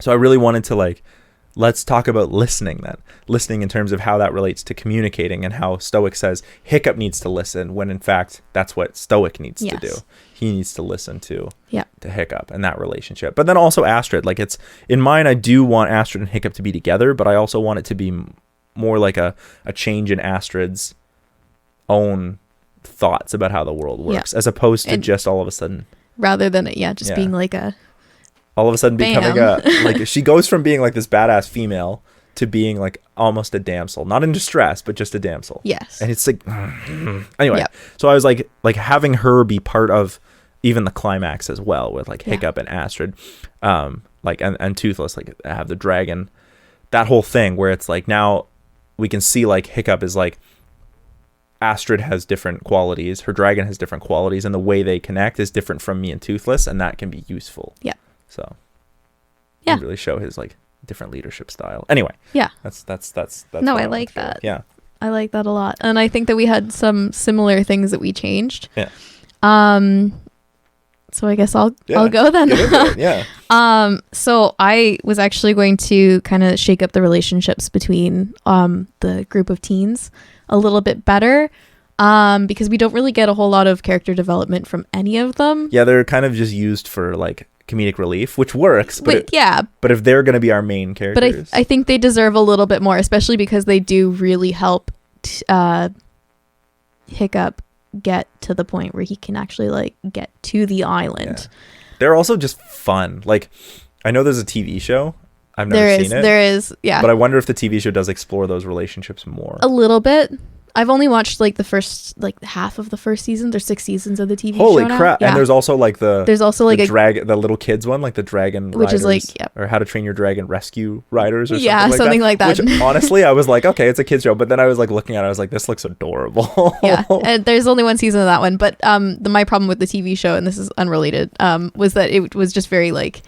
So I really wanted to like, let's talk about listening then. Listening in terms of how that relates to communicating, and how Stoic says Hiccup needs to listen when in fact that's what Stoic needs to do. He needs to listen to Hiccup and that relationship. But then also Astrid, like it's in mine, I do want Astrid and Hiccup to be together, but I also want it to be more like a change in Astrid's own thoughts about how the world works, as opposed to just all of a sudden, rather than being like all of a sudden becoming like she goes from being like this badass female to being like almost a damsel, not in distress, but just a damsel. Yes. And it's like anyway, so I was like having her be part of even the climax as well, with like Hiccup and Astrid, like and Toothless, like have the dragon, that whole thing where it's like now we can see like Hiccup is like, Astrid has different qualities, her dragon has different qualities, and the way they connect is different from me and Toothless, and that can be useful. Yeah. So you really show his like different leadership style. Anyway. Yeah. That's no, I like that. Yeah. I like that a lot. And I think that we had some similar things that we changed. Yeah. So I guess I'll go then. Yeah. So I was actually going to kind of shake up the relationships between the group of teens a little bit better, because we don't really get a whole lot of character development from any of them. Yeah, they're kind of just used for like comedic relief, which works. But but if they're going to be our main characters, but I think they deserve a little bit more, especially because they do really help Hiccup get to the point where he can actually like get to the island. Yeah. They're also just fun. Like I know there's a TV show. I've never seen it. There is, yeah. But I wonder if the TV show does explore those relationships more. A little bit. I've only watched like the first like half of the first season. There's 6 seasons of the TV show. Holy crap! Yeah. And there's also like the the little kids one, like the Dragon Riders, which is like or How to Train Your Dragon Rescue Riders, or something like that. Which honestly, I was like, okay, it's a kids show, but then I was like looking at it, I was like, this looks adorable. Yeah, and there's only one season of that one, but my problem with the TV show, and this is unrelated, was that it was just very like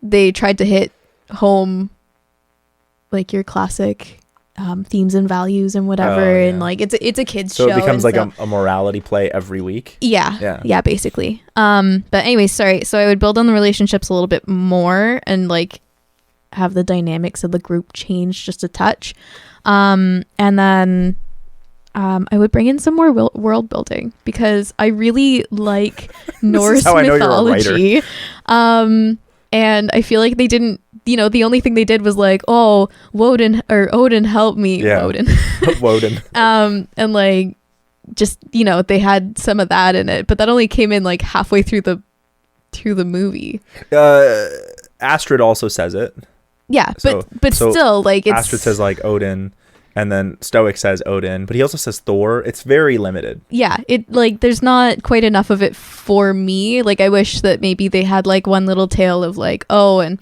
they tried to hit home like your classic themes and values and whatever, and like it's a kids show, so it becomes like a morality play every week. Yeah, basically. But anyway, sorry, so I would build on the relationships a little bit more and like have the dynamics of the group change just a touch, and then I would bring in some more world building because I really like Norse how I know you're a mythology. And I feel like they didn't, the only thing they did was like, oh, Odin help me. Yeah. Woden. And like, just, they had some of that in it, but that only came in like halfway through the movie. Astrid also says it. Yeah, but so still, like, it's... Astrid says, like, Odin, and then Stoic says Odin, but he also says Thor. It's very limited. Yeah, there's not quite enough of it for me. Like, I wish that maybe they had, like, one little tale of, like, oh, and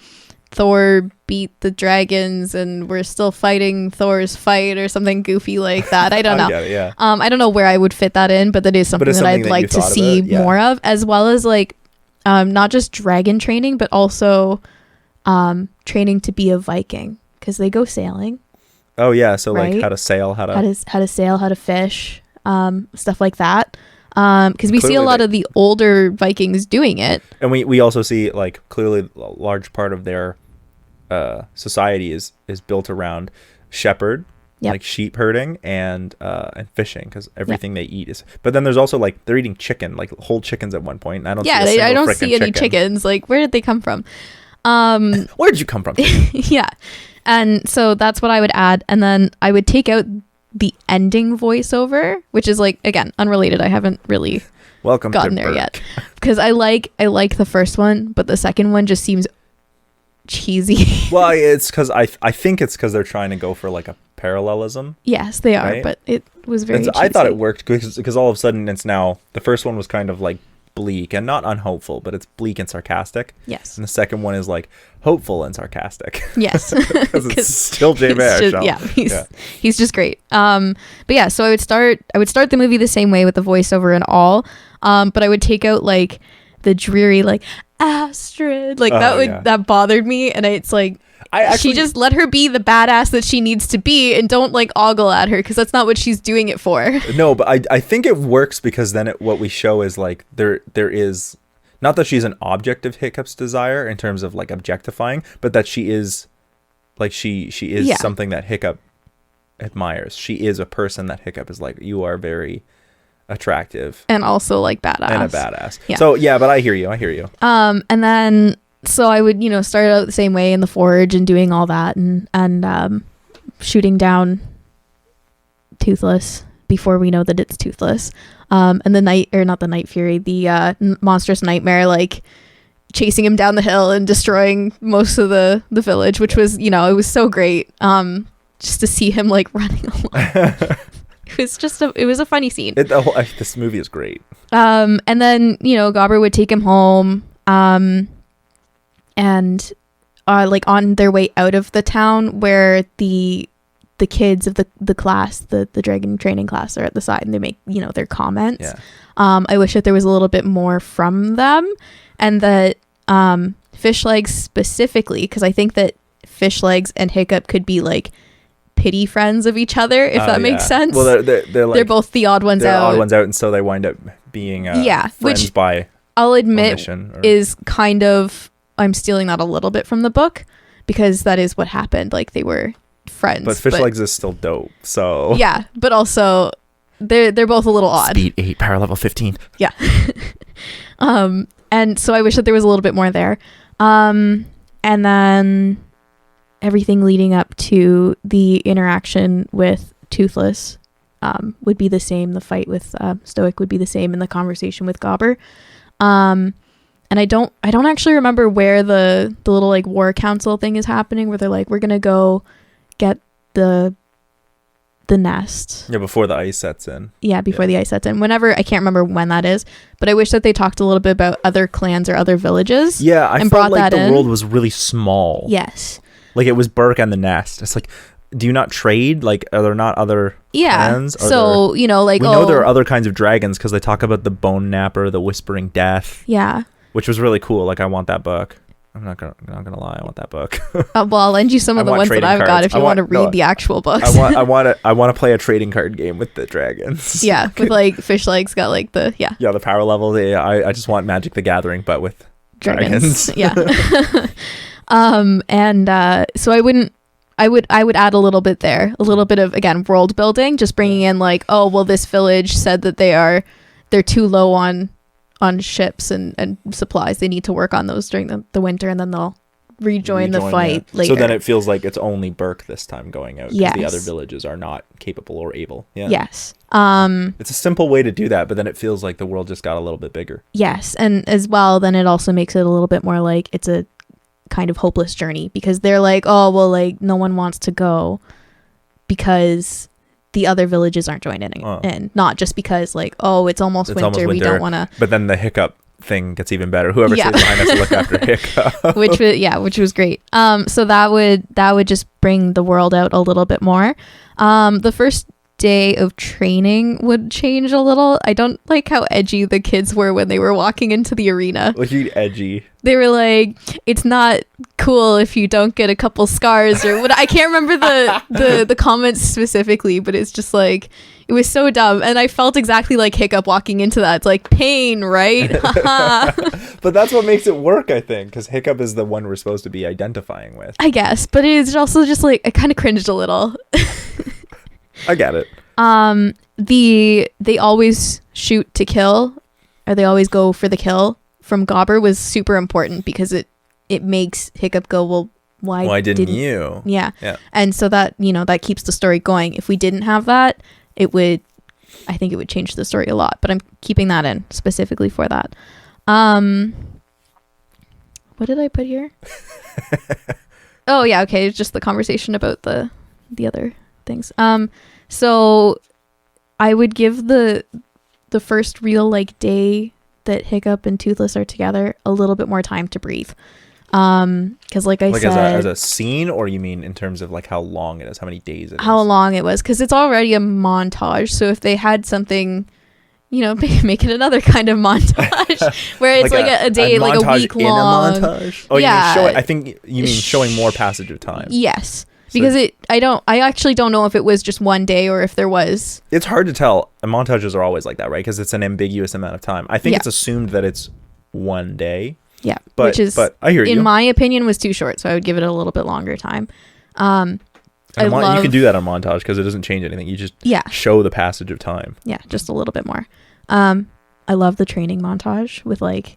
Thor beat the dragons, and we're still fighting Thor's fight, or something goofy like that. I don't know. Get it, yeah. I don't know where I would fit that in, but that is something that I'd like to see more of, as well as, like, not just dragon training, but also training to be a Viking, because they go sailing. Oh yeah, so right? like how to sail, how to sail, how to fish, stuff like that. Because we see a lot of the older Vikings doing it, and we also see, like, clearly a large part of their society is built around shepherd, like sheep herding and fishing, because everything they eat is. But then there's also, like, they're eating chicken, like whole chickens at one point. And I don't see any chickens. Like, where did they come from? Where did you come from? Yeah. And so that's what I would add. And then I would take out the ending voiceover, which is, like, again, unrelated. I haven't really gotten there yet, because I like the first one, but the second one just seems cheesy. Well, it's because I think it's because they're trying to go for, like, a parallelism. Yes, they are, right? But it was very cheesy. I thought it worked because all of a sudden it's now, the first one was kind of like bleak and not unhopeful, but it's bleak and sarcastic. Yes. And the second one is like hopeful and sarcastic. Yes. Because it's still Jay Baruchel. Yeah, he's just great. But yeah, so I would start the movie the same way with the voiceover and all. But I would take out, like, the dreary, like, Astrid, like, that bothered me, and it's like, she just let her be the badass that she needs to be, and don't, like, ogle at her, because that's not what she's doing it for. No, but I think it works because then what we show is, like, there is, not that she's an object of Hiccup's desire in terms of, like, objectifying, but that she is, like, she is something that Hiccup admires. She is a person that Hiccup is like, you are very attractive and also, like, badass. And a badass. Yeah. So yeah, but I hear you. And then so I would, start out the same way in the forge and doing all that and shooting down Toothless before we know that it's Toothless. And the Night Fury, the monstrous nightmare, like, chasing him down the hill and destroying most of the village, which was, it was so great. Just to see him, like, running along. It was a funny scene. This movie is great. And then, Gobber would take him home. And like, on their way out of the town, where the kids of the class, the dragon training class, are at the side and they make, their comments. Yeah. I wish that there was a little bit more from them, and that Fishlegs specifically, because I think that Fishlegs and Hiccup could be, like, pity friends of each other, if that makes sense. Well, they're both the odd ones out. Odd ones out, and so they wind up being friends, which by I'll admit is kind of, I'm stealing that a little bit from the book, because that is what happened. Like, they were friends. But Fishlegs is still dope. So yeah, but also they're both a little odd. Speed 8, power level 15. Yeah. And so I wish that there was a little bit more there. And then everything leading up to the interaction with Toothless would be the same. The fight with Stoic would be the same, and the conversation with Gobber. And I don't actually remember where the little, like, war council thing is happening, where they're like, we're gonna go get the nest. Yeah, before the ice sets in. Yeah, before the ice sets in. Whenever, I can't remember when that is, but I wish that they talked a little bit about other clans or other villages. Yeah, I felt like the world was really small. Yes. Like, it was Burke and the nest. It's like, do you not trade? Like, are there not other clans? So, we know there are other kinds of dragons, because they talk about the Bone Napper, the Whispering Death. Yeah. Which was really cool. Like, I want that book. I'm not gonna lie, I want that book. Well, I'll lend you some of the ones that I've got if you want to read the actual books. I want to play a trading card game with the dragons. Yeah, with, like, Fishlegs got, like, the the power level. I just want Magic the Gathering, but with dragons. Yeah. And so I I would add a little bit there, a little bit of, again, world building, just bringing in like, oh well, this village said that they're too low on ships and supplies. They need to work on those during the winter, and then they'll rejoin the fight later. So then it feels like it's only Burke this time going out, because yes. the other villages are not capable or able. Yeah. Yes. It's a simple way to do that, but then it feels like the world just got a little bit bigger. Yes, and as well, then it also makes it a little bit more like it's a kind of hopeless journey, because they're like, oh well, like no one wants to go because the other villages aren't joining in, not just because like, oh, it's almost winter, we don't want to. But then the hiccup thing gets even better. Whoever stays behind us to look after hiccup, which was great. So that would just bring the world out a little bit more. The first day of training would change a little. I don't like how edgy the kids were when they were walking into the arena. Like, you edgy. They were like, it's not cool if you don't get a couple scars or what. I can't remember the comments specifically, but it's just like, it was so dumb. And I felt exactly like Hiccup walking into that. It's like pain, right? But that's what makes it work, I think, because Hiccup is the one we're supposed to be identifying with. I guess, but it's also just like, I kind of cringed a little. I get it. They always shoot to kill, or they always go for the kill from Gobber was super important, because it makes Hiccup go, well, why didn't you? Yeah. And so that, that keeps the story going. If we didn't have that, I think it would change the story a lot, but I'm keeping that in specifically for that. What did I put here? Oh yeah. Okay. It's just the conversation about the other things. So I would give the first real like day that Hiccup and Toothless are together a little bit more time to breathe. Because like I said, as a scene, or you mean in terms of like how long it is, how many days it is? How long it was, because it's already a montage. So if they had something, make it another kind of montage where it's like a day, like a week long. In a montage? Oh yeah. I think you mean showing more passage of time. Yes. Because I actually don't know if it was just one day or if there was. It's hard to tell. And montages are always like that, right? Because it's an ambiguous amount of time. I think it's assumed that it's one day. Yeah, but I hear you. In my opinion, was too short, so I would give it a little bit longer time. You can do that on montage because it doesn't change anything. You just show the passage of time. Yeah, just a little bit more. I love the training montage with like,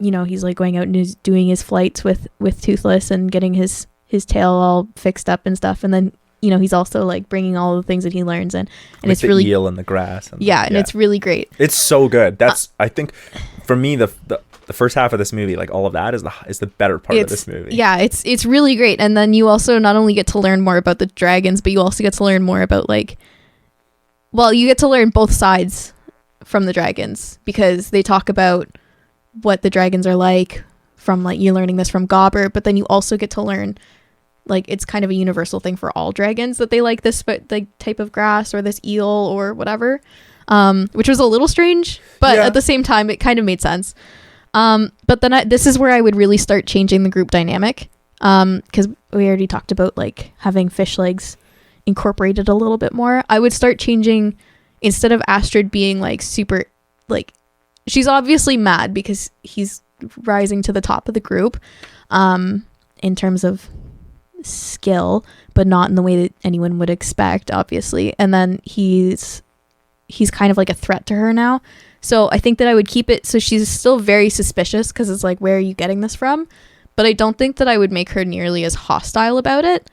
he's like going out and he's doing his flights with Toothless and getting his tail all fixed up and stuff, and then he's also like bringing all the things that he learns and like it's really eel in the grass. And and it's really great. It's so good. That's I think for me the first half of this movie, like all of that is the better part of this movie. Yeah, it's really great. And then you also not only get to learn more about the dragons, but you also get to learn more about you get to learn both sides from the dragons, because they talk about what the dragons are like from like you're learning this from Gobber, but then you also get to learn like it's kind of a universal thing for all dragons that they like this type of grass or this eel or whatever, which was a little strange, but at the same time it kind of made sense. But then this is where I would really start changing the group dynamic, because we already talked about like having fish legs incorporated a little bit more. I would start changing, instead of Astrid being like super like, she's obviously mad because he's rising to the top of the group in terms of skill, but not in the way that anyone would expect, obviously. And then he's kind of like a threat to her now. So I think that I would keep it so she's still very suspicious, because it's like, where are you getting this from? But I don't think that I would make her nearly as hostile about it.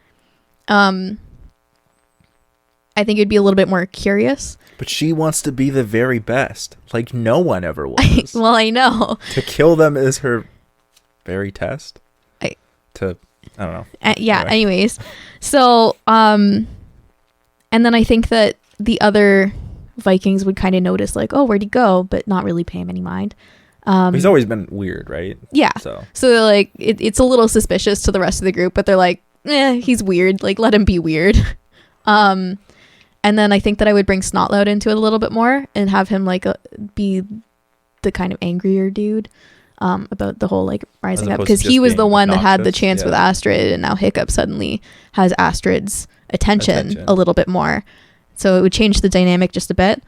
I think it'd be a little bit more curious. But she wants to be the very best, like no one ever was. Well, I know. To kill them is her very test. I don't know. Anyways. So, and then I think that the other Vikings would kind of notice like, oh, where'd he go? But not really pay him any mind. He's always been weird, right? Yeah. So they're like, it's a little suspicious to the rest of the group, but they're like, he's weird. Like, let him be weird. And then I think that I would bring Snotlout into it a little bit more and have him like be the kind of angrier dude. About the whole like rising up, because he was the one that had the chance with Astrid, and now Hiccup suddenly has Astrid's attention a little bit more, so it would change the dynamic just a bit.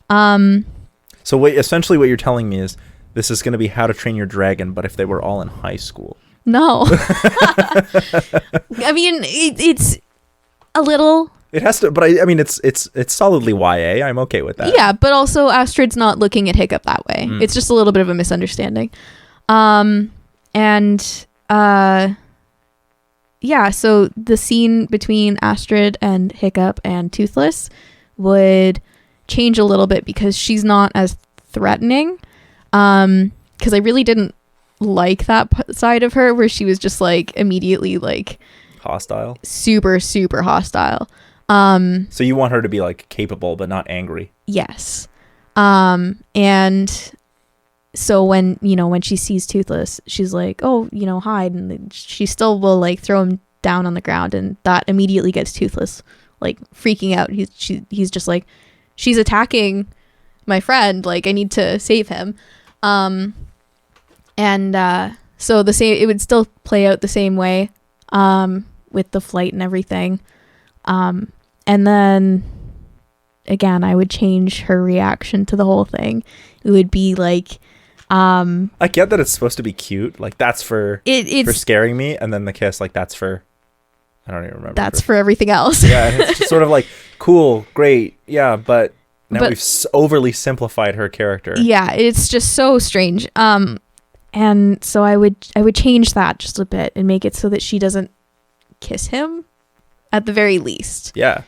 So essentially what you're telling me is this is going to be How to Train Your Dragon, but if they were all in high school. No. I mean, it's a little. It has to, but I mean, it's solidly YA. I'm okay with that. Yeah, but also Astrid's not looking at Hiccup that way. It's just a little bit of a misunderstanding. Yeah, so the scene between Astrid and Hiccup and Toothless would change a little bit because she's not as threatening. Because I really didn't like that side of her where she was just like immediately like hostile, super hostile. So you want her to be like capable but not angry. Yes. And so when she sees Toothless, she's like, oh, hide, and she still will like throw him down on the ground, and that immediately gets Toothless like freaking out. He's just like, she's attacking my friend, like I need to save him. So it would still play out the same way with the flight and everything. And then again, I would change her reaction to the whole thing. It would be like, I get that it's supposed to be cute, like that's for for scaring me, and then the kiss, like that's for, I don't even remember. That's for everything else. Yeah, it's just sort of like cool, great, yeah, but now we've overly simplified her character. Yeah, it's just so strange. And so I would change that just a bit and make it so that she doesn't kiss him at the very least. Yeah.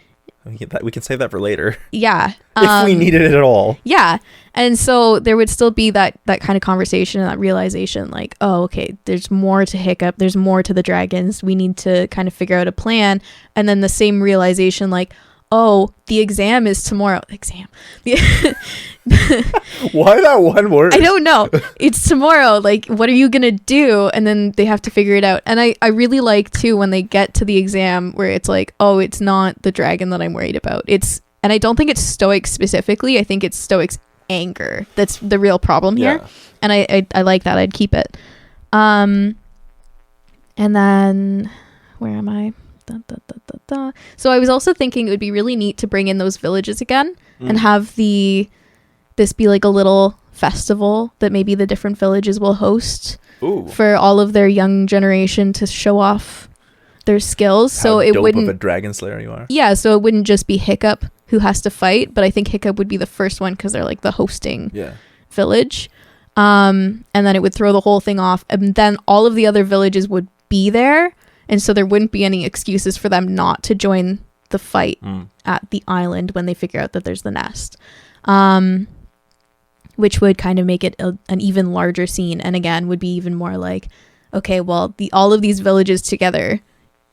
We can save that for later. Yeah. If we needed it at all. Yeah. And so there would still be that kind of conversation and that realization like, oh, okay, there's more to Hiccup. There's more to the dragons. We need to kind of figure out a plan. And then the same realization like, oh, the exam is tomorrow. Exam. Why that one word? I don't know. It's tomorrow. Like, what are you going to do? And then they have to figure it out. And I really like, too, when they get to the exam where it's like, oh, it's not the dragon that I'm worried about. And I don't think it's Stoics specifically. I think it's Stoics' anger. That's the real problem here. Yeah. And I like that. I'd keep it. And then, where am I? So I was also thinking it would be really neat to bring in those villages again and have this be like a little festival that maybe the different villages will host for all of their young generation to show off their skills. So it wouldn't of a dragon slayer you are. Yeah, so it wouldn't just be Hiccup who has to fight, but I think Hiccup would be the first one because they're like the hosting village. And then it would throw the whole thing off, and then all of the other villages would be there. And so there wouldn't be any excuses for them not to join the fight at the island when they figure out that there's the nest, which would kind of make it an even larger scene. And again, would be even more like, okay, well, all of these villages together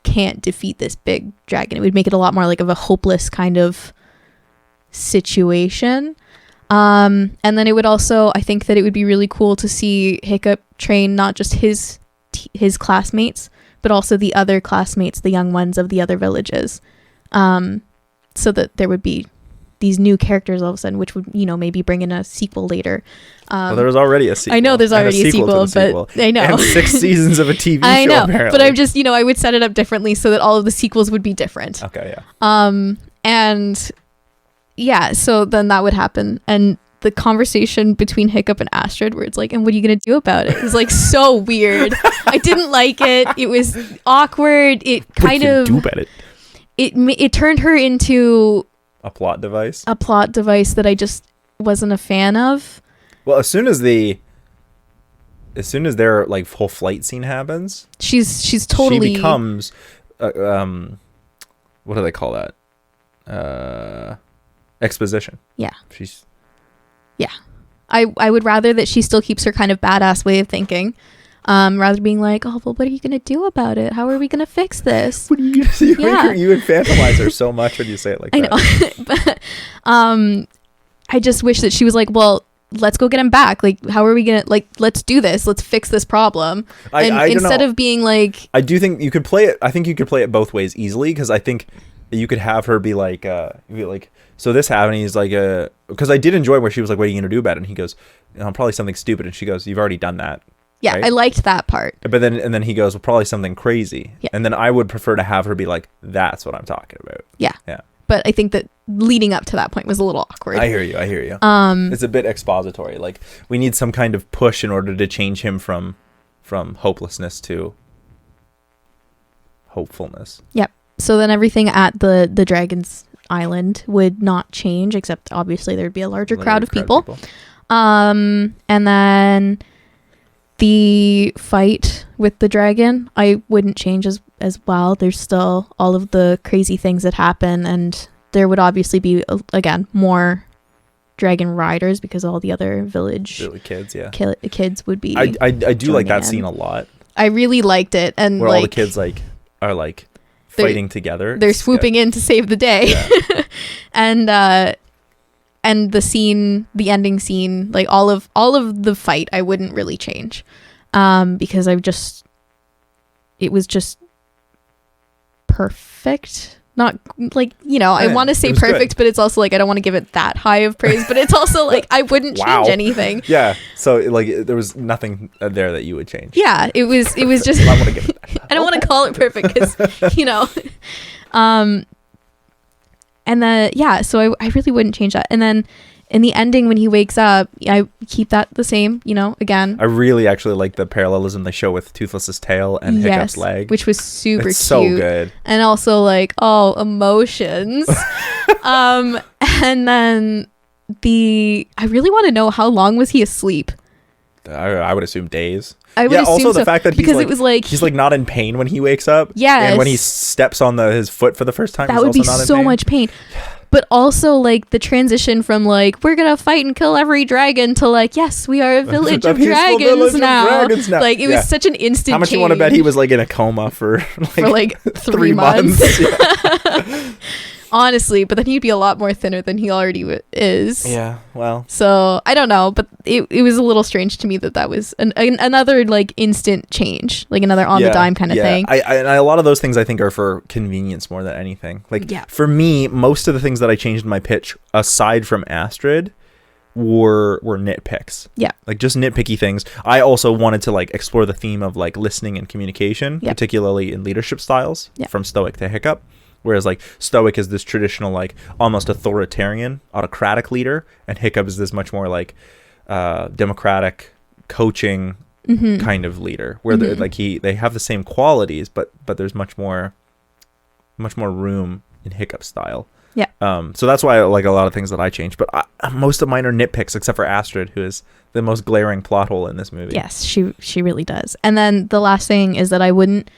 can't defeat this big dragon. It would make it a lot more like of a hopeless kind of situation. And then it would also, I think that it would be really cool to see Hiccup train not just his classmates, but also the other classmates, the young ones of the other villages, so that there would be these new characters all of a sudden, which would, maybe bring in a sequel later. Well, there was already a sequel. I know there's already a sequel, but I know. And 6 seasons of a TV show, I know, apparently. but I'm just, I would set it up differently so that all of the sequels would be different. Okay, yeah. And yeah, so then that would happen. And the conversation between Hiccup and Astrid where it's like, and what are you going to do about it? It's like so weird. I didn't like it. It was awkward. It kind of do about it. It turned her into a plot device. A plot device that I just wasn't a fan of. Well, as soon as their like whole flight scene happens, she's totally, she becomes what do they call that? Exposition. Yeah. Yeah. I would rather that she still keeps her kind of badass way of thinking, rather being like, oh, well, what are you going to do about it? How are we going to fix this? What are you going to do? Yeah. You infantilize her so much when you say it like that. I know. But I just wish that she was like, well, let's go get him back. Like, how are we going to, like, let's do this. Let's fix this problem. I instead of being like... I do think you could play it. I think you could play it both ways easily, because I think you could have her be like, so this happened. He's like, because I did enjoy where she was like, what are you going to do about it? And he goes, probably something stupid. And she goes, you've already done that. Yeah, right? I liked that part. But then he goes, well, probably something crazy. Yeah. And then I would prefer to have her be like, that's what I'm talking about. Yeah. Yeah. But I think that leading up to that point was a little awkward. I hear you. It's a bit expository. Like, we need some kind of push in order to change him from from hopelessness to hopefulness. Yep. So then everything at the Dragon's Island would not change, except obviously there'd be a larger crowd of people. And then the fight with the dragon, I wouldn't change as well. There's still all of the crazy things that happen, and there would obviously be, again, more dragon riders because all the other village kids, kids would be. I do like that scene a lot. I really liked it, and where all the kids are fighting together. They're swooping in to save the day. Yeah. and the ending scene, like all of the fight, I wouldn't really change, because it was just perfect. Not like, I want to say perfect, good. But it's also like I don't want to give it that high of praise, but it's also like I wouldn't change anything. Yeah. So like there was nothing there that you would change. Yeah. It was just I want to give it that. I don't want to call it perfect because and then so I really wouldn't change that. And then in the ending when he wakes up, I keep that the same, again. I really actually like the parallelism they show with Toothless's tail and Hiccup's leg. Which was super cute. So good. And also like, emotions. And then I really want to know, how long was he asleep? I would assume days. I would assume also so, the fact that he's like not in pain when he wakes up. Yeah. And when he steps on his foot for the first time, that would be so much pain. But also like the transition from like, we're gonna fight and kill every dragon to like, yes, we are a village of dragons now. Like it was such an instant How much change. You want to bet he was like in a coma for 3 months. Honestly, but then he'd be a lot more thinner than he already is. Yeah, well. So I don't know, but it was a little strange to me that was another like instant change, like another on the dime kind of thing. I a lot of those things I think are for convenience more than anything. Like for me, most of the things that I changed in my pitch, aside from Astrid, were nitpicks. Yeah. Like just nitpicky things. I also wanted to like explore the theme of like listening and communication, particularly in leadership styles, from Stoic to Hiccup. Whereas like Stoic is this traditional like almost authoritarian, autocratic leader, and Hiccup is this much more like democratic, coaching kind of leader, where they have the same qualities, but there's much more room in Hiccup style. Yeah. So that's why I like a lot of things that I changed, but most of mine are nitpicks, except for Astrid, who is the most glaring plot hole in this movie. Yes, she really does. And then the last thing is that I wouldn't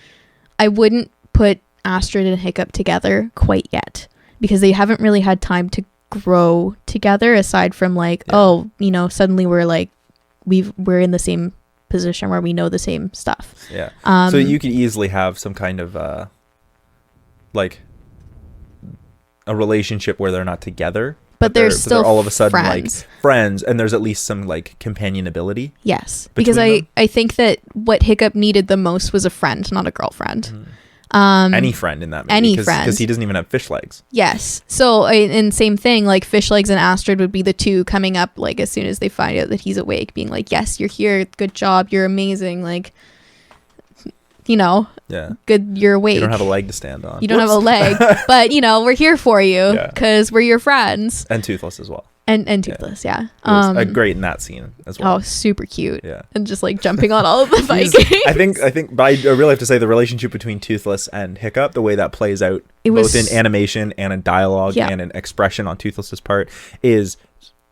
put Astrid and Hiccup together quite yet, because they haven't really had time to grow together, aside from like suddenly we're in the same position where we know the same stuff. So you could easily have some kind of like a relationship where they're not together, but they're still all of a sudden friends. Like friends, and there's at least some like companionability. Yes, because I think that what Hiccup needed the most was a friend, not a girlfriend. Any friend in that movie, because he doesn't even have fish legs. Yes. So and same thing, like fish legs and Astrid would be the two coming up like as soon as they find out that he's awake, being like, yes, you're here, good job, you're amazing, like good, you're awake. You don't have a leg to stand on. You don't have a leg, but we're here for you because we're your friends. And Toothless as well. And Toothless, yeah. Great in that scene as well. Oh, super cute. Yeah. And just like jumping on all of the Vikings. I think, but I really have to say the relationship between Toothless and Hiccup, the way that plays out, both in animation and in dialogue and in expression on Toothless's part, is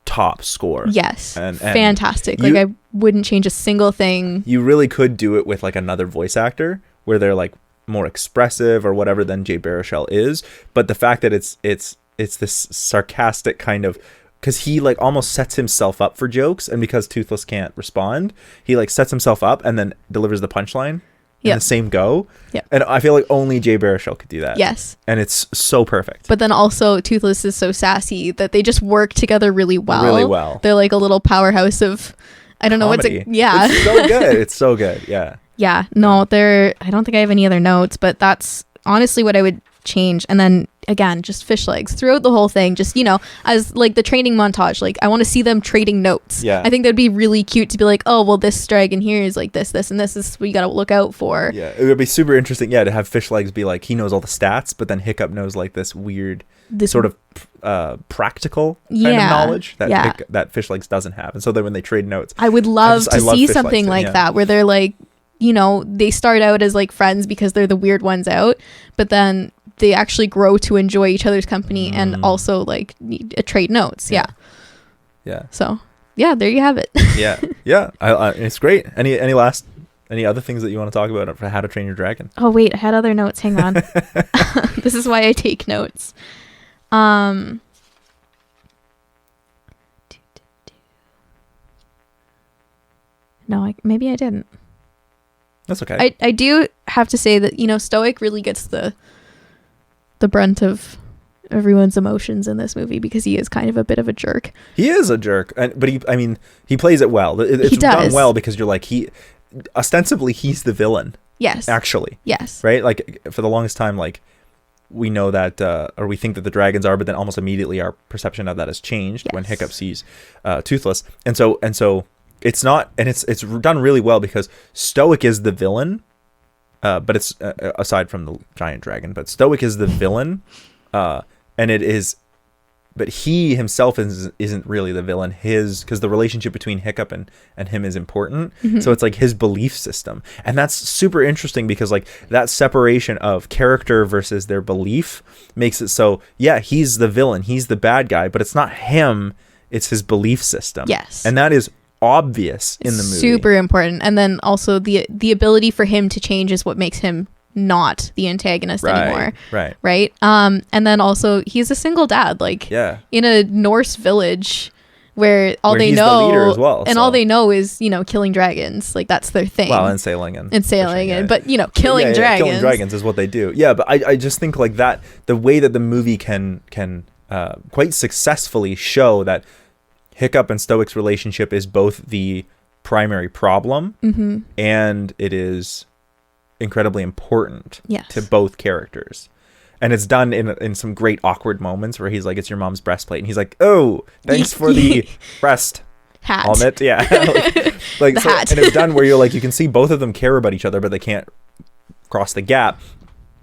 top score. Yes. And fantastic. Like I wouldn't change a single thing. You really could do it with like another voice actor where they're like more expressive or whatever than Jay Baruchel is. But the fact that it's this sarcastic kind of, because he like almost sets himself up for jokes, and because Toothless can't respond, he like sets himself up and then delivers the punchline in the same go. Yeah. And I feel like only Jay Baruchel could do that. Yes. And it's so perfect. But then also Toothless is so sassy that they just work together really well. Really well. They're like a little powerhouse of, I don't know what's it. Yeah. It's so good. It's so good. Yeah. Yeah. No, I don't think I have any other notes, but that's honestly what I would change. And then again, just fish legs throughout the whole thing, just as like the training montage, like I want to see them trading notes. I think that'd be really cute to be like, oh well, this dragon here is like this and this is what you gotta look out for. It would be super interesting to have fish legs be like, he knows all the stats, but then Hiccup knows like this weird sort of practical kind of knowledge that fish legs doesn't have. And so then when they trade notes, I would love to see something like that, where they're like they start out as like friends because they're the weird ones out, but then they actually grow to enjoy each other's company and also like trade notes. Yeah. So yeah, there you have it. yeah. It's great. Any other things that you want to talk about for How to Train Your Dragon? Oh wait, I had other notes. Hang on. This is why I take notes. No, maybe I didn't. That's okay. I do have to say that Stoic really gets the brunt of everyone's emotions in this movie because he is kind of a bit of a jerk. He is a jerk, but he plays it well. It's done well because you're like ostensibly he's the villain. Yes. Actually. Yes. Right? Like for the longest time, like we know that or we think that the dragons are, but then almost immediately our perception of that has changed when Hiccup sees Toothless. And so it's not, and it's done really well because Stoic is the villain, but it's aside from the giant dragon, but Stoic is the villain, and it is, but he himself isn't really the villain. Because the relationship between Hiccup and him is important. Mm-hmm. So it's like his belief system, and that's super interesting because like that separation of character versus their belief makes it so he's the villain, he's the bad guy, but it's not him, it's his belief system. Yes, and that is obvious in the movie. Super important. And then also the ability for him to change is what makes him not the antagonist anymore. Right. And then also he's a single dad, like in a Norse village where he's the leader as well, and all they know is killing dragons. Like that's their thing. Well, and sailing but killing dragons is what they do. Yeah, but I just think like that the way that the movie can quite successfully show that Hiccup and Stoic's relationship is both the primary problem and it is incredibly important to both characters. And it's done in some great awkward moments where he's like, it's your mom's breastplate. And he's like, oh, thanks for the breast hat. Helmet. Yeah. like so, hat. And it's done where you're like, you can see both of them care about each other, but they can't cross the gap.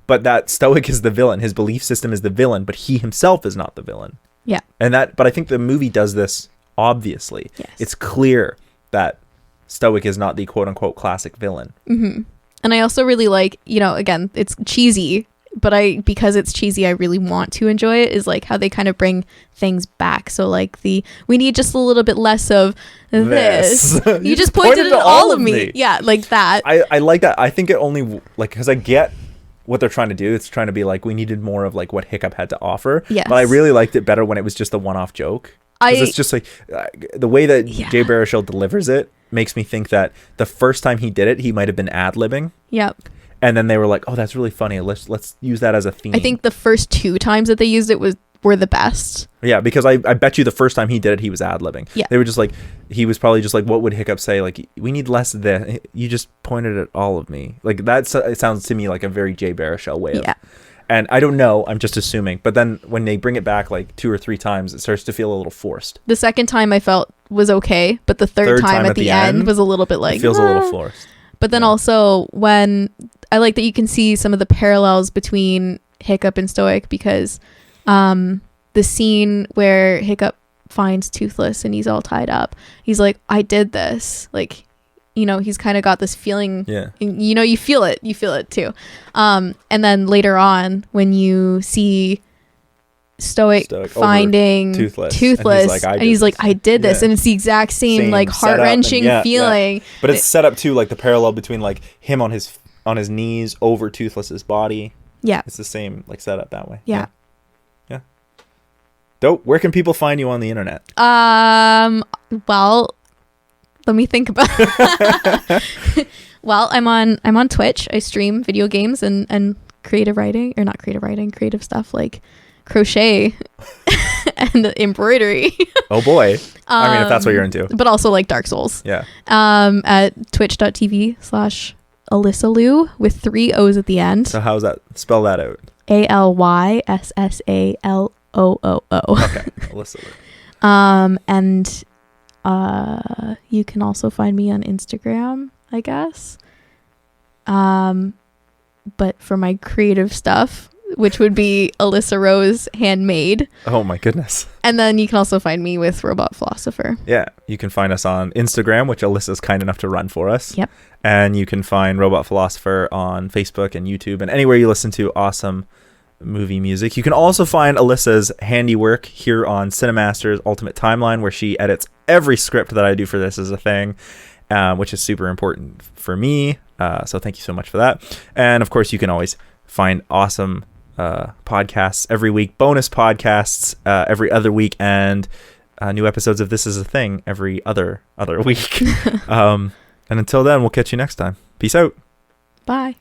But that Stoic is the villain. His belief system is the villain, but he himself is not the villain. Yeah. But I think the movie does this obviously. Yes. It's clear that Stoic is not the quote unquote classic villain. Mm-hmm. And I also really like, again, it's cheesy, but because it's cheesy, I really want to enjoy it, is like how they kind of bring things back. So like we need just a little bit less of this. You just pointed at all of me. Yeah, like that. I like that. I think it only, like, because I get what they're trying to do. It's trying to be like, we needed more of like what Hiccup had to offer. Yes. But I really liked it better when it was just a one-off joke. Because it's just like the way that Jay Baruchel delivers it makes me think that the first time he did it, he might have been ad-libbing. Yep. And then they were like, oh, that's really funny. Let's use that as a theme. I think the first 2 times that they used it were the best. Yeah, because I bet you the first time he did it, he was ad-libbing. Yeah. They were just like, he was probably just like, what would Hiccup say? Like, we need less of this. You just pointed at all of me. Like, it sounds to me like a very Jay Baruchel way of. And I don't know, I'm just assuming. But then when they bring it back like 2 or 3 times, it starts to feel a little forced. The second time I felt was okay, but the third time at the end was a little bit like... It feels a little forced. But then also when... I like that you can see some of the parallels between Hiccup and Stoic, because the scene where Hiccup finds Toothless and he's all tied up, he's like, I did this. Like... he's kind of got this feeling, you feel it too. And then later on when you see Stoic finding Toothless and he's like, I did this. And it's the exact same like heart-wrenching feeling. Yeah. But it's set up too, like the parallel between like him on his knees over Toothless's body. Yeah. It's the same like setup that way. Yeah. Dope. Where can people find you on the internet? Well, let me think about it. Well, I'm on Twitch. I stream video games and creative writing, or not creative writing, creative stuff like crochet and embroidery. Oh boy. I mean, if that's what you're into. But also like Dark Souls. Yeah. At twitch.tv/AlyssaLou with 3 O's at the end. So how's that? Spell that out. ALYSSALOOO. Okay. Alyssa Lou. And you can also find me on Instagram, I guess. But for my creative stuff, which would be Alyssa Rose Handmade. Oh my goodness. And then you can also find me with Robot Philosopher. Yeah, you can find us on Instagram, which Alyssa's kind enough to run for us. Yep. And you can find Robot Philosopher on Facebook and YouTube and anywhere you listen to awesome movie music. You can also find Alyssa's handiwork here on CineMasters Ultimate Timeline, where she edits every script that I do for this as a thing, which is super important for me. So thank you so much for that. And of course, you can always find awesome podcasts every week, bonus podcasts every other week, and new episodes of This Is a Thing every other week. And until then, we'll catch you next time. Peace out. Bye.